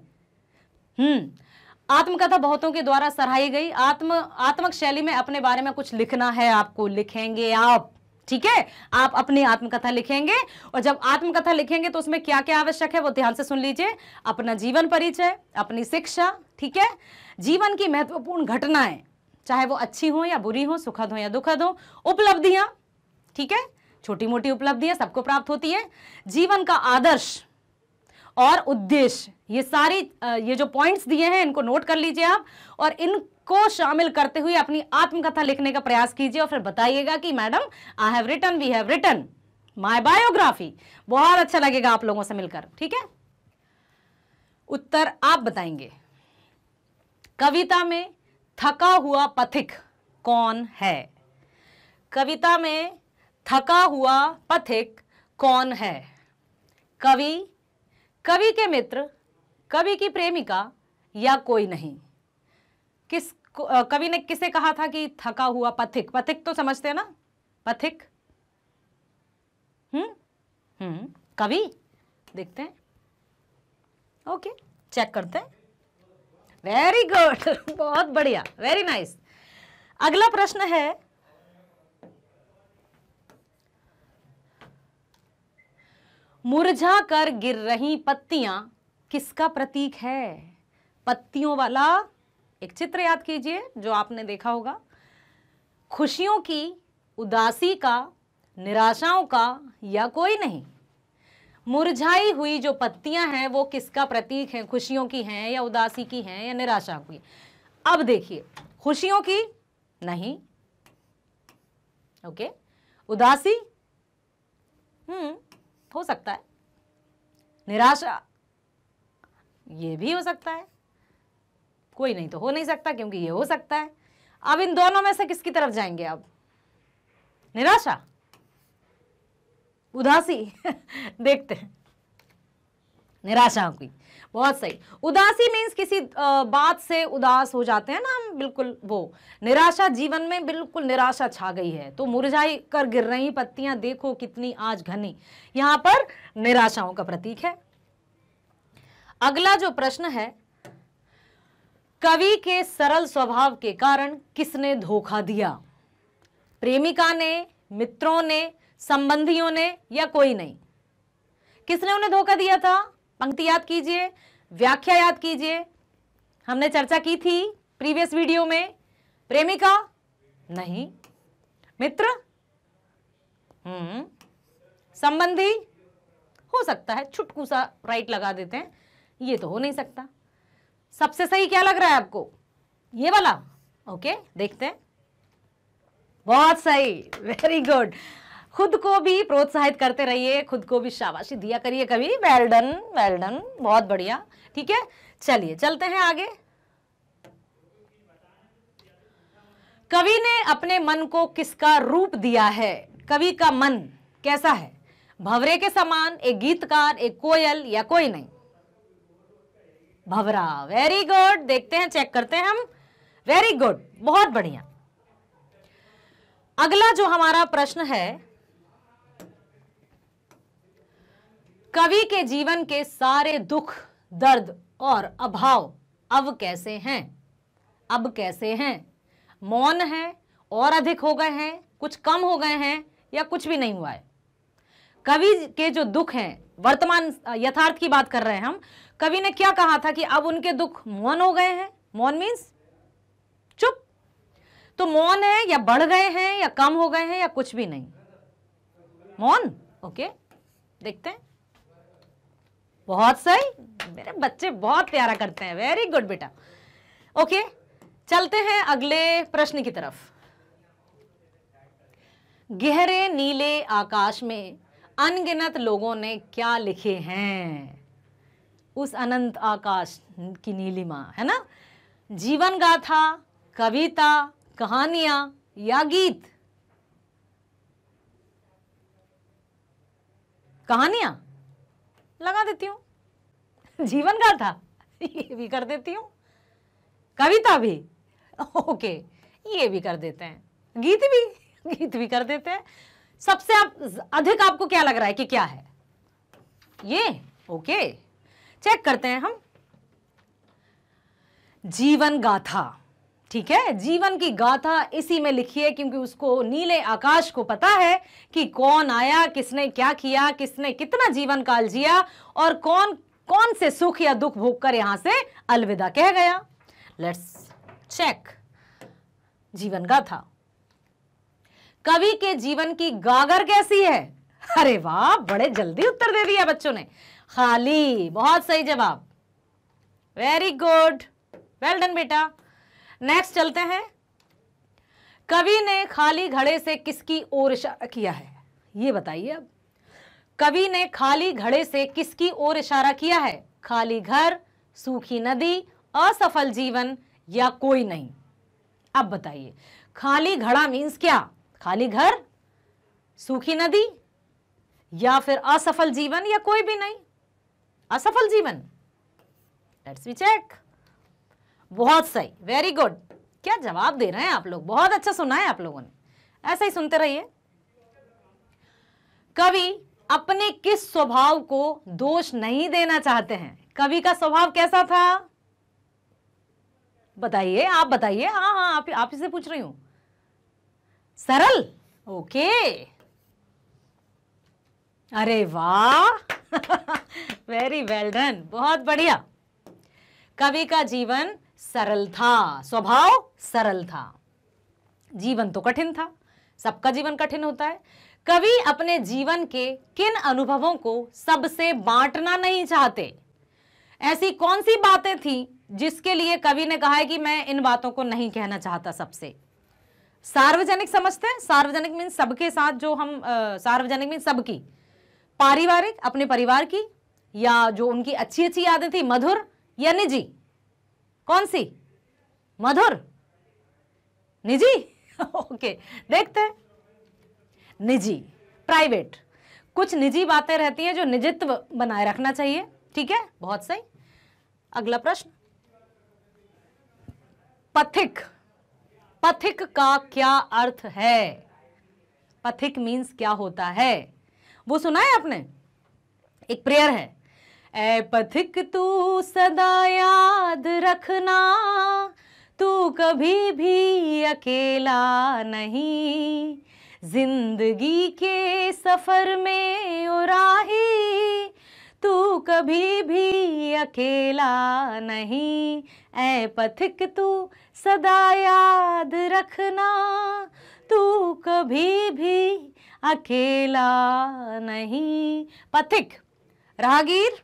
आत्मकथा बहुतों के द्वारा सराही गई। आत्मक शैली में अपने बारे में कुछ लिखना है आपको, लिखेंगे आप, ठीक है। आप अपनी आत्मकथा लिखेंगे, और जब आत्मकथा लिखेंगे तो उसमें क्या क्या आवश्यक है वो ध्यान से सुन लीजिए। अपना जीवन परिचय, अपनी शिक्षा, ठीक है, जीवन की महत्वपूर्ण घटनाएं, चाहे वो अच्छी हो या बुरी हो, सुखद हो या दुखद हो, उपलब्धियां, ठीक है, छोटी मोटी उपलब्धियां सबको प्राप्त होती है, जीवन का आदर्श, और उद्देश्य, ये जो पॉइंट्स दिए हैं इनको नोट कर लीजिए आप, और इनको शामिल करते हुए अपनी आत्मकथा लिखने का प्रयास कीजिए और फिर बताइएगा कि madam I have written, we have written my biography. बहुत अच्छा लगेगा आप लोगों से मिलकर, ठीक है। उत्तर आप बताएंगे। कविता में थका हुआ पथिक कौन है? कविता में थका हुआ पथिक कौन है? कवि, कवि के मित्र, कवि की प्रेमिका या कोई नहीं? कवि ने किसे कहा था कि थका हुआ पथिक? पथिक तो समझते हैं ना, पथिक। कवि, देखते हैं, ओके, चेक करते हैं। वेरी गुड, बहुत बढ़िया, वेरी नाइस। अगला प्रश्न है, मुरझा कर गिर रही पत्तियां किसका प्रतीक है? पत्तियों वाला एक चित्र याद कीजिए जो आपने देखा होगा। खुशियों की, उदासी का, निराशाओं का या कोई नहीं? मुरझाई हुई जो पत्तियां हैं वो किसका प्रतीक है? खुशियों की हैं या उदासी की हैं या निराशा की? अब देखिए, खुशियों की नहीं, ओके, उदासी हो सकता है, निराशा ये भी हो सकता है, कोई नहीं तो हो नहीं सकता क्योंकि ये हो सकता है। अब इन दोनों में से किसकी तरफ जाएंगे आप? निराशा, उदासी? देखते हैं, निराशा की, बहुत सही। उदासी मीन्स किसी बात से उदास हो जाते हैं ना हम, बिल्कुल वो। निराशा, जीवन में बिल्कुल निराशा छा गई है तो मुरझाई कर गिर रही पत्तियां देखो कितनी आज घनी, यहां पर निराशाओं का प्रतीक है। अगला जो प्रश्न है, कवि के सरल स्वभाव के कारण किसने धोखा दिया? प्रेमिका ने, मित्रों ने, संबंधियों ने या कोई नहीं? किसने उन्हें धोखा दिया था? पंक्ति याद कीजिए, व्याख्या याद कीजिए, हमने चर्चा की थी प्रीवियस वीडियो में। प्रेमिका नहीं, मित्र, संबंधी हो सकता है, छुटकू सा राइट लगा देते हैं, ये तो हो नहीं सकता। सबसे सही क्या लग रहा है आपको? ये वाला, ओके, देखते हैं। बहुत सही, वेरी गुड। खुद को भी प्रोत्साहित करते रहिए, खुद को भी शाबाशी दिया करिए कभी। वेल डन, वेल डन, बहुत बढ़िया, ठीक है। चलिए चलते हैं आगे। कवि ने अपने मन को किसका रूप दिया है? कवि का मन कैसा है? भंवरे के समान, एक गीतकार, एक कोयल या कोई नहीं? भंवरा, वेरी गुड। देखते हैं, चेक करते हैं हम। वेरी गुड, बहुत बढ़िया। अगला जो हमारा प्रश्न है, कवि के जीवन के सारे दुख, दर्द और अभाव अब कैसे हैं? अब कैसे हैं? मौन है, और अधिक हो गए हैं, कुछ कम हो गए हैं या कुछ भी नहीं हुआ है? कवि के जो दुख हैं, वर्तमान यथार्थ की बात कर रहे हैं हम, कवि ने क्या कहा था कि अब उनके दुख मौन हो गए हैं? मौन मीन्स चुप, तो मौन है या बढ़ गए हैं या कम हो गए हैं या कुछ भी नहीं? मौन, ओके, देखते हैं। बहुत सही, मेरे बच्चे बहुत प्यारा करते हैं, वेरी गुड बेटा। ओके, चलते हैं अगले प्रश्न की तरफ। गहरे नीले आकाश में अनगिनत लोगों ने क्या लिखे हैं? उस अनंत आकाश की नीलिमा है ना। जीवन गाथा, कविता, कहानियां या गीत? कहानियां लगा देती हूं, जीवन गाथा ये भी कर देती हूं, कविता भी, ओके, ये भी कर देते हैं, गीत भी कर देते हैं। सबसे अधिक आपको क्या लग रहा है कि क्या है ये? ओके, चेक करते हैं हम। जीवन गाथा, ठीक है, जीवन की गाथा इसी में लिखिए क्योंकि उसको, नीले आकाश को पता है कि कौन आया, किसने क्या किया, किसने कितना जीवन काल जिया और कौन कौन से सुख या दुख भोग कर यहां से अलविदा कह गया। लेट्स चेक जीवन गाथा। कवि के जीवन की गागर कैसी है? अरे वाह, बड़े जल्दी उत्तर दे दिया बच्चों ने। खाली, बहुत सही जवाब, वेरी गुड, वेल डन बेटा। नेक्स्ट चलते हैं। कवि ने खाली घड़े से किसकी ओर इशारा किया है, ये बताइए। अब कवि ने खाली घड़े से किसकी ओर इशारा किया है? खाली घर, सूखी नदी, असफल जीवन या कोई नहीं। अब बताइए, खाली घड़ा मीन्स क्या? खाली घर, सूखी नदी, या फिर असफल जीवन, या कोई भी नहीं? असफल जीवन। Let's we check. बहुत सही, वेरी गुड। क्या जवाब दे रहे हैं आप लोग, बहुत अच्छा सुना है आप लोगों ने, ऐसे ही सुनते रहिए। कवि अपने किस स्वभाव को दोष नहीं देना चाहते हैं? कवि का स्वभाव कैसा था? बताइए, आप बताइए। हाँ हाँ, आप ही से पूछ रही हूं। सरल, ओके, अरे वाह वेरी वेल डन, बहुत बढ़िया। कवि का जीवन सरल था, स्वभाव सरल था। जीवन तो कठिन था, सबका जीवन कठिन होता है। कवि अपने जीवन के किन अनुभवों को सबसे बांटना नहीं चाहते? ऐसी कौन सी बातें थी जिसके लिए कवि ने कहा है कि मैं इन बातों को नहीं कहना चाहता सबसे? सार्वजनिक समझते हैं, सार्वजनिक मीन्स सबके साथ, जो हम सार्वजनिक मीन्स सबकी, पारिवारिक अपने परिवार की, या जो उनकी अच्छी अच्छी यादें थी, मधुर या निजी? कौन सी? मधुर, निजी ओके, देखते हैं। निजी, प्राइवेट, कुछ निजी बातें रहती हैं जो निजित्व बनाए रखना चाहिए, ठीक है, बहुत सही। अगला प्रश्न, पथिक, पथिक का क्या अर्थ है? पथिक मीन्स क्या होता है? वो सुना है आपने? एक प्रेयर है, ऐ पथिक तू सदा याद रखना, तू कभी भी अकेला नहीं, जिंदगी के सफर में ओ राही, तू कभी भी अकेला नहीं, ऐ पथिक तू सदा याद रखना, तू कभी भी अकेला नहीं। पथिक, राहगीर,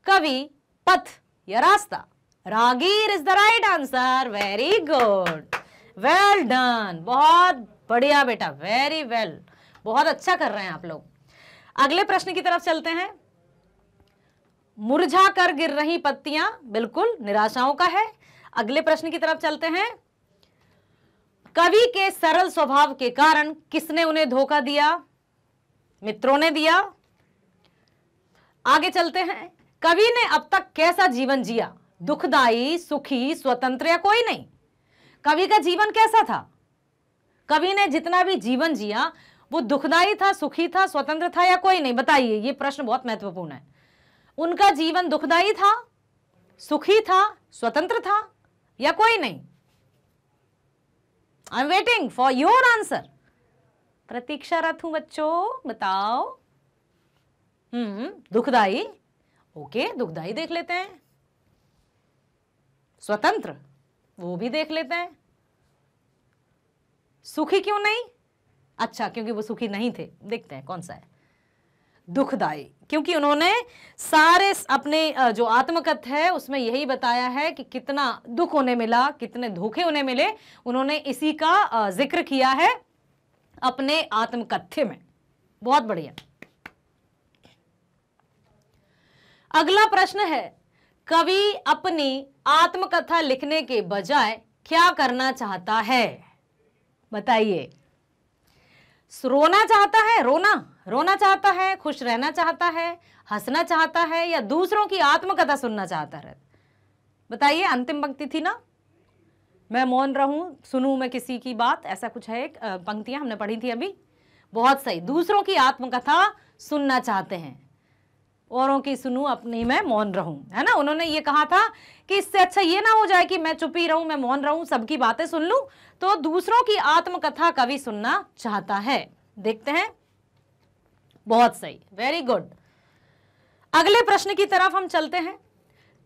कवि, पथ या रास्ता। राहगीर is the right answer, very good, well done, बहुत बढ़िया बेटा, वेरी वेल, बहुत अच्छा कर रहे हैं आप लोग। अगले प्रश्न की तरफ चलते हैं। मुरझा कर गिर रही पत्तियां, बिल्कुल निराशाओं का है। अगले प्रश्न की तरफ चलते हैं। कवि के सरल स्वभाव के कारण किसने उन्हें धोखा दिया? मित्रों ने दिया। आगे चलते हैं। कवि ने अब तक कैसा जीवन जिया? दुखदाई, सुखी, स्वतंत्र या कोई नहीं? कवि का जीवन कैसा था? कवि ने जितना भी जीवन जिया वो दुखदाई था, सुखी था, स्वतंत्र था या कोई नहीं? बताइए, ये प्रश्न बहुत महत्वपूर्ण है। उनका जीवन दुखदाई था, सुखी था, स्वतंत्र था या कोई नहीं? I am waiting for your answer, प्रतीक्षारत हूं बच्चों, बताओ। दुखदाई, ओके, दुखदाई देख लेते हैं। स्वतंत्र, वो भी देख लेते हैं। सुखी क्यों नहीं? अच्छा, क्योंकि वो सुखी नहीं थे। देखते हैं कौन सा है। दुखदाई, क्योंकि उन्होंने सारे अपने जो आत्मकथ है उसमें यही बताया है कि कितना दुख उन्हें मिला, कितने धोखे उन्हें मिले, उन्होंने इसी का जिक्र किया है अपने आत्मकथ्य में। बहुत बढ़िया। अगला प्रश्न है, कवि अपनी आत्मकथा लिखने के बजाय क्या करना चाहता है? बताइए। रोना चाहता है, रोना चाहता है, खुश रहना चाहता है, हंसना चाहता है, या दूसरों की आत्मकथा सुनना चाहता है? बताइए। अंतिम पंक्ति थी ना, मैं मौन रहूं, सुनूं मैं किसी की बात, ऐसा कुछ है। एक पंक्तियां हमने पढ़ी थी अभी। बहुत सही, दूसरों की आत्मकथा सुनना चाहते हैं, औरों की सुनूं, अपनी मैं मौन रहूं, है ना। उन्होंने ये कहा था कि इससे अच्छा ये ना हो जाए कि मैं चुप ही रहूं, मैं मौन रहूं, सबकी बातें सुन लूं, तो दूसरों की आत्मकथा कवि सुनना चाहता है। देखते हैं। बहुत सही, वेरी गुड। अगले प्रश्न की तरफ हम चलते हैं।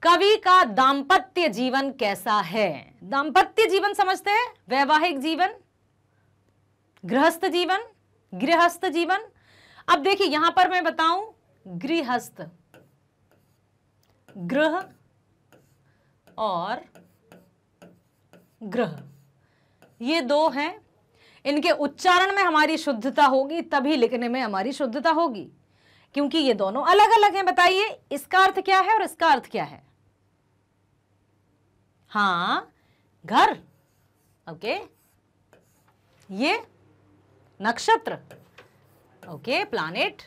कवि का दाम्पत्य जीवन कैसा है? दाम्पत्य जीवन समझते हैं, वैवाहिक जीवन, गृहस्थ जीवन, गृहस्थ जीवन। अब देखिए, यहां पर मैं बताऊं, गृहस्थ, गृह और ग्रह, ये दो हैं। इनके उच्चारण में हमारी शुद्धता होगी, तभी लिखने में हमारी शुद्धता होगी, क्योंकि ये दोनों अलग अलग हैं। बताइए इसका अर्थ क्या है और इसका अर्थ क्या है? हाँ, घर। ओके, ये नक्षत्र। Okay, planet.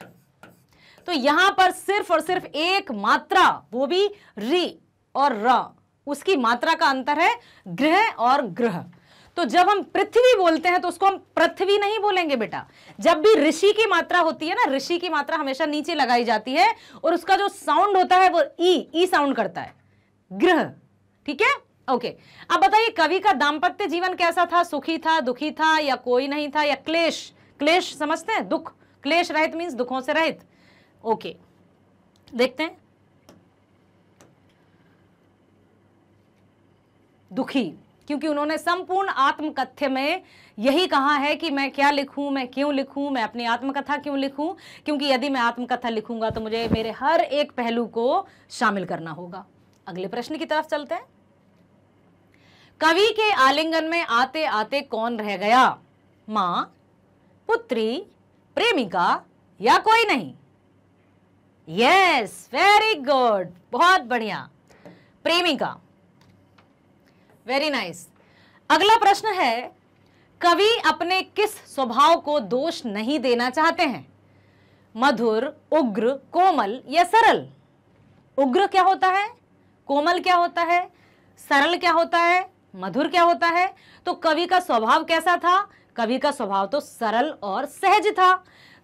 तो यहां पर सिर्फ और सिर्फ एक मात्रा, वो भी री और र, उसकी मात्रा का अंतर है, गृह और ग्रह। तो जब हम पृथ्वी बोलते हैं तो उसको हम पृथ्वी नहीं बोलेंगे बेटा। जब भी ऋषि की मात्रा होती है ना, ऋषि की मात्रा हमेशा नीचे लगाई जाती है और उसका जो साउंड होता है वो ई साउंड करता है, गृह। ठीक है, ओके। अब बताइए कवि का दाम्पत्य जीवन कैसा था? सुखी था, दुखी था, या कोई नहीं था, या क्लेश? क्लेश समझते हैं, दुख, क्लेश रहित मीन्स दुखों से रहित। ओके, देखते हैं। दुखी, क्योंकि उन्होंने संपूर्ण आत्मकथ्य में यही कहा है कि मैं क्या लिखूं, मैं क्यों लिखूं, मैं अपनी आत्मकथा क्यों लिखूं, क्योंकि यदि मैं आत्मकथा लिखूंगा तो मुझे मेरे हर एक पहलू को शामिल करना होगा। अगले प्रश्न की तरफ चलते हैं। कवि के आलिंगन में आते आते कौन रह गया? मां, पुत्री, प्रेमिका, या कोई नहीं? यस, वेरी गुड, बहुत बढ़िया, प्रेमिका। Very nice. अगला प्रश्न है, कवि अपने किस स्वभाव को दोष नहीं देना चाहते हैं? मधुर, उग्र, कोमल, या सरल? उग्र क्या होता है, कोमल क्या होता है, सरल क्या होता है, मधुर क्या होता है? तो कवि का स्वभाव कैसा था? कवि का स्वभाव तो सरल और सहज था।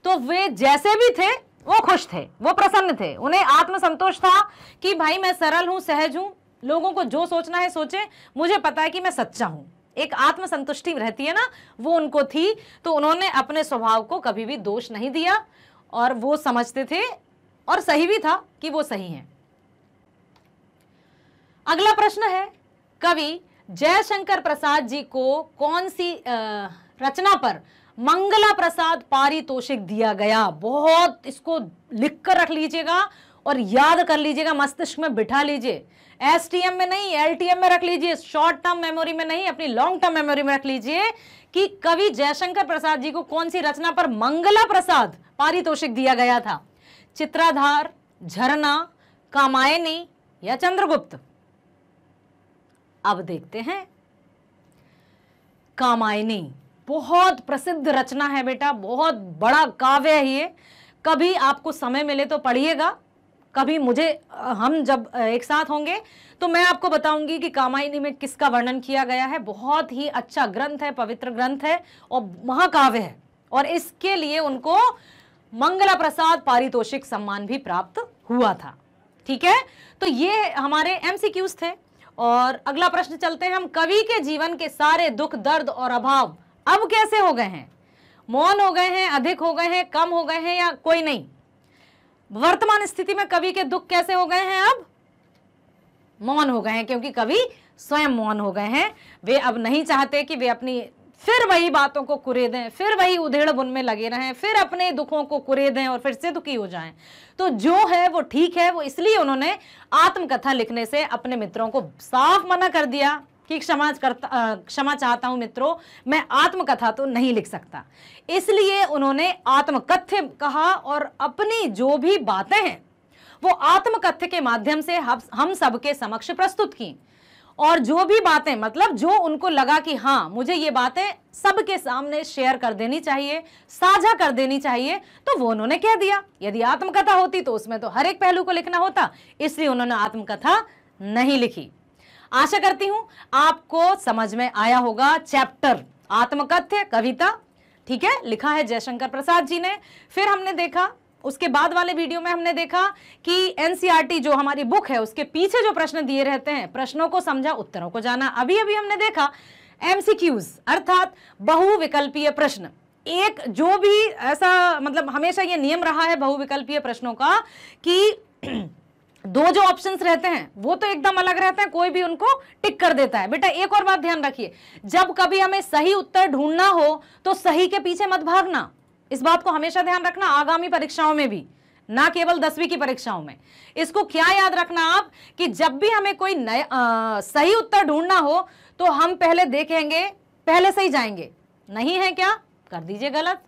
तो वे जैसे भी थे वो खुश थे, वो प्रसन्न थे, उन्हें आत्मसंतोष था कि भाई मैं सरल हूं, सहज हूं, लोगों को जो सोचना है सोचे, मुझे पता है कि मैं सच्चा हूं। एक आत्मसंतुष्टि रहती है ना, वो उनको थी। तो उन्होंने अपने स्वभाव को कभी भी दोष नहीं दिया और वो समझते थे, और सही भी था कि वो सही हैं। अगला प्रश्न है, कवि जयशंकर प्रसाद जी को कौन सी रचना पर मंगला प्रसाद पारितोषिक दिया गया? बहुत इसको लिखकर रख लीजिएगा और याद कर लीजिएगा, मस्तिष्क में बिठा लीजिए। एसटीएम में नहीं, एलटीएम में रख लीजिए, शॉर्ट टर्म मेमोरी में नहीं, अपनी लॉन्ग टर्म मेमोरी में रख लीजिए कि कवि जयशंकर प्रसाद जी को कौन सी रचना पर मंगला प्रसाद पारितोषिक दिया गया था? चित्राधार, झरना, कामायनी, या चंद्रगुप्त? अब देखते हैं। कामायनी बहुत प्रसिद्ध रचना है बेटा, बहुत बड़ा काव्य है ये। कभी आपको समय मिले तो पढ़िएगा, कभी हम जब एक साथ होंगे तो मैं आपको बताऊंगी कि कामायनी में किसका वर्णन किया गया है। बहुत ही अच्छा ग्रंथ है, पवित्र ग्रंथ है और महाकाव्य है, और इसके लिए उनको मंगला प्रसाद पारितोषिक सम्मान भी प्राप्त हुआ था। ठीक है, तो ये हमारे एमसीक्यूज थे। और अगला प्रश्न चलते हैं हम। कवि के जीवन के सारे दुख, दर्द और अभाव अब कैसे हो गए हैं? मौन हो गए हैं, अधिक हो गए हैं, कम हो गए हैं, या कोई नहीं? वर्तमान स्थिति में कवि के दुख कैसे हो गए हैं? अब मौन हो गए हैं, क्योंकि कवि स्वयं मौन हो गए हैं। वे अब नहीं चाहते कि वे अपनी फिर वही बातों को कुरेदें, फिर वही उधेड़ बुन में लगे रहें, फिर अपने दुखों को कुरेदें और फिर से दुखी हो जाएं। तो जो है वो ठीक है, वो इसलिए उन्होंने आत्मकथा लिखने से अपने मित्रों को साफ मना कर दिया कि क्षमा चाहता हूं मित्रों, मैं आत्मकथा तो नहीं लिख सकता। इसलिए उन्होंने आत्मकथ्य कहा और अपनी जो भी बातें हैं वो आत्मकथ्य के माध्यम से हम सबके समक्ष प्रस्तुत की। और जो भी बातें, मतलब जो उनको लगा कि हाँ मुझे ये बातें सबके सामने शेयर कर देनी चाहिए, साझा कर देनी चाहिए, तो वो उन्होंने कह दिया। यदि आत्मकथा होती तो उसमें तो हर एक पहलू को लिखना होता, इसलिए उन्होंने आत्मकथा नहीं लिखी। आशा करती हूं आपको समझ में आया होगा चैप्टर आत्मकथ्य कविता। ठीक है, लिखा है जयशंकर प्रसाद जी ने। फिर हमने देखा, उसके बाद वाले वीडियो में हमने देखा कि एनसीईआरटी जो हमारी बुक है उसके पीछे जो प्रश्न दिए रहते हैं, प्रश्नों को समझा, उत्तरों को जाना। अभी अभी हमने देखा एमसीक्यूज अर्थात बहुविकल्पीय प्रश्न। एक जो भी ऐसा, मतलब हमेशा ये नियम रहा है बहुविकल्पीय प्रश्नों का कि दो जो ऑप्शंस रहते हैं वो तो एकदम अलग रहते हैं, कोई भी उनको टिक कर देता है। बेटा एक और बात ध्यान रखिए, जब कभी हमें सही उत्तर ढूंढना हो तो सही के पीछे मत भागना। इस बात को हमेशा ध्यान रखना, आगामी परीक्षाओं में भी ना केवल 10वीं की परीक्षाओं में। इसको क्या याद रखना आप कि जब भी हमें कोई सही उत्तर ढूंढना हो तो हम पहले देखेंगे, पहले से ही जाएंगे, नहीं है क्या कर दीजिए गलत,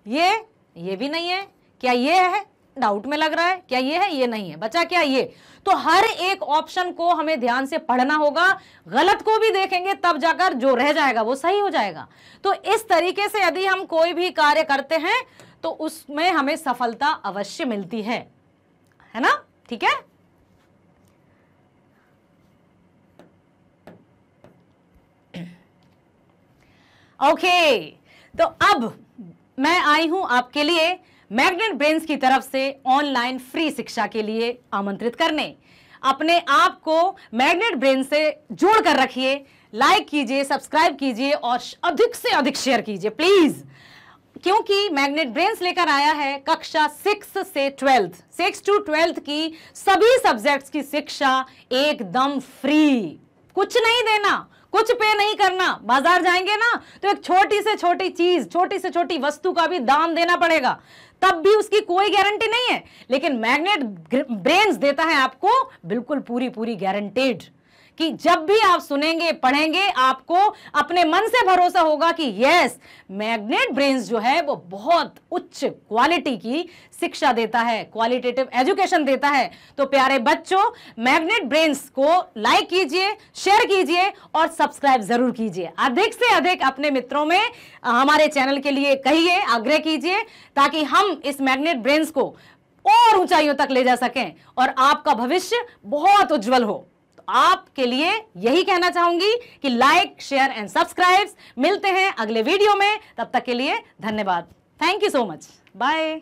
ये भी नहीं है, क्या ये है, डाउट में लग रहा है, क्या ये है, ये नहीं है, बचा क्या ये। तो हर एक ऑप्शन को हमें ध्यान से पढ़ना होगा, गलत को भी देखेंगे तब जाकर जो रह जाएगा वो सही हो जाएगा। तो इस तरीके से यदि हम कोई भी कार्य करते हैं तो उसमें हमें सफलता अवश्य मिलती है ना, ठीक है। ओके, तो अब मैं आई हूं आपके लिए मैग्नेट ब्रेन्स की तरफ से ऑनलाइन फ्री शिक्षा के लिए आमंत्रित करने। अपने आप को मैग्नेट ब्रेन से जोड़ कर रखिए, लाइक कीजिए, सब्सक्राइब कीजिए और अधिक से अधिक शेयर कीजिए प्लीज, क्योंकि मैग्नेट ब्रेन्स लेकर आया है कक्षा 6 से 12th, 6 to 12th की सभी सब्जेक्ट्स की शिक्षा एकदम फ्री, कुछ नहीं देना, कुछ पे नहीं करना। बाजार जाएंगे ना तो एक छोटी से छोटी चीज, छोटी से छोटी वस्तु का भी दाम देना पड़ेगा, तब भी उसकी कोई गारंटी नहीं है, लेकिन मैग्नेट ब्रेन्स देता है आपको बिल्कुल पूरी गारंटेड कि जब भी आप सुनेंगे, पढ़ेंगे, आपको अपने मन से भरोसा होगा कि यस, मैग्नेट ब्रेन्स जो है वो बहुत उच्च क्वालिटी की शिक्षा देता है, क्वालिटेटिव एजुकेशन देता है। तो प्यारे बच्चों, मैग्नेट ब्रेन्स को लाइक कीजिए, शेयर कीजिए और सब्सक्राइब जरूर कीजिए। अधिक से अधिक अपने मित्रों में हमारे चैनल के लिए कहिए, आग्रह कीजिए, ताकि हम इस मैग्नेट ब्रेन्स को और ऊंचाइयों तक ले जा सकें और आपका भविष्य बहुत उज्जवल हो। आपके लिए यही कहना चाहूंगी कि लाइक, शेयर एंड सब्सक्राइब। मिलते हैं अगले वीडियो में, तब तक के लिए धन्यवाद। Thank you so much, bye.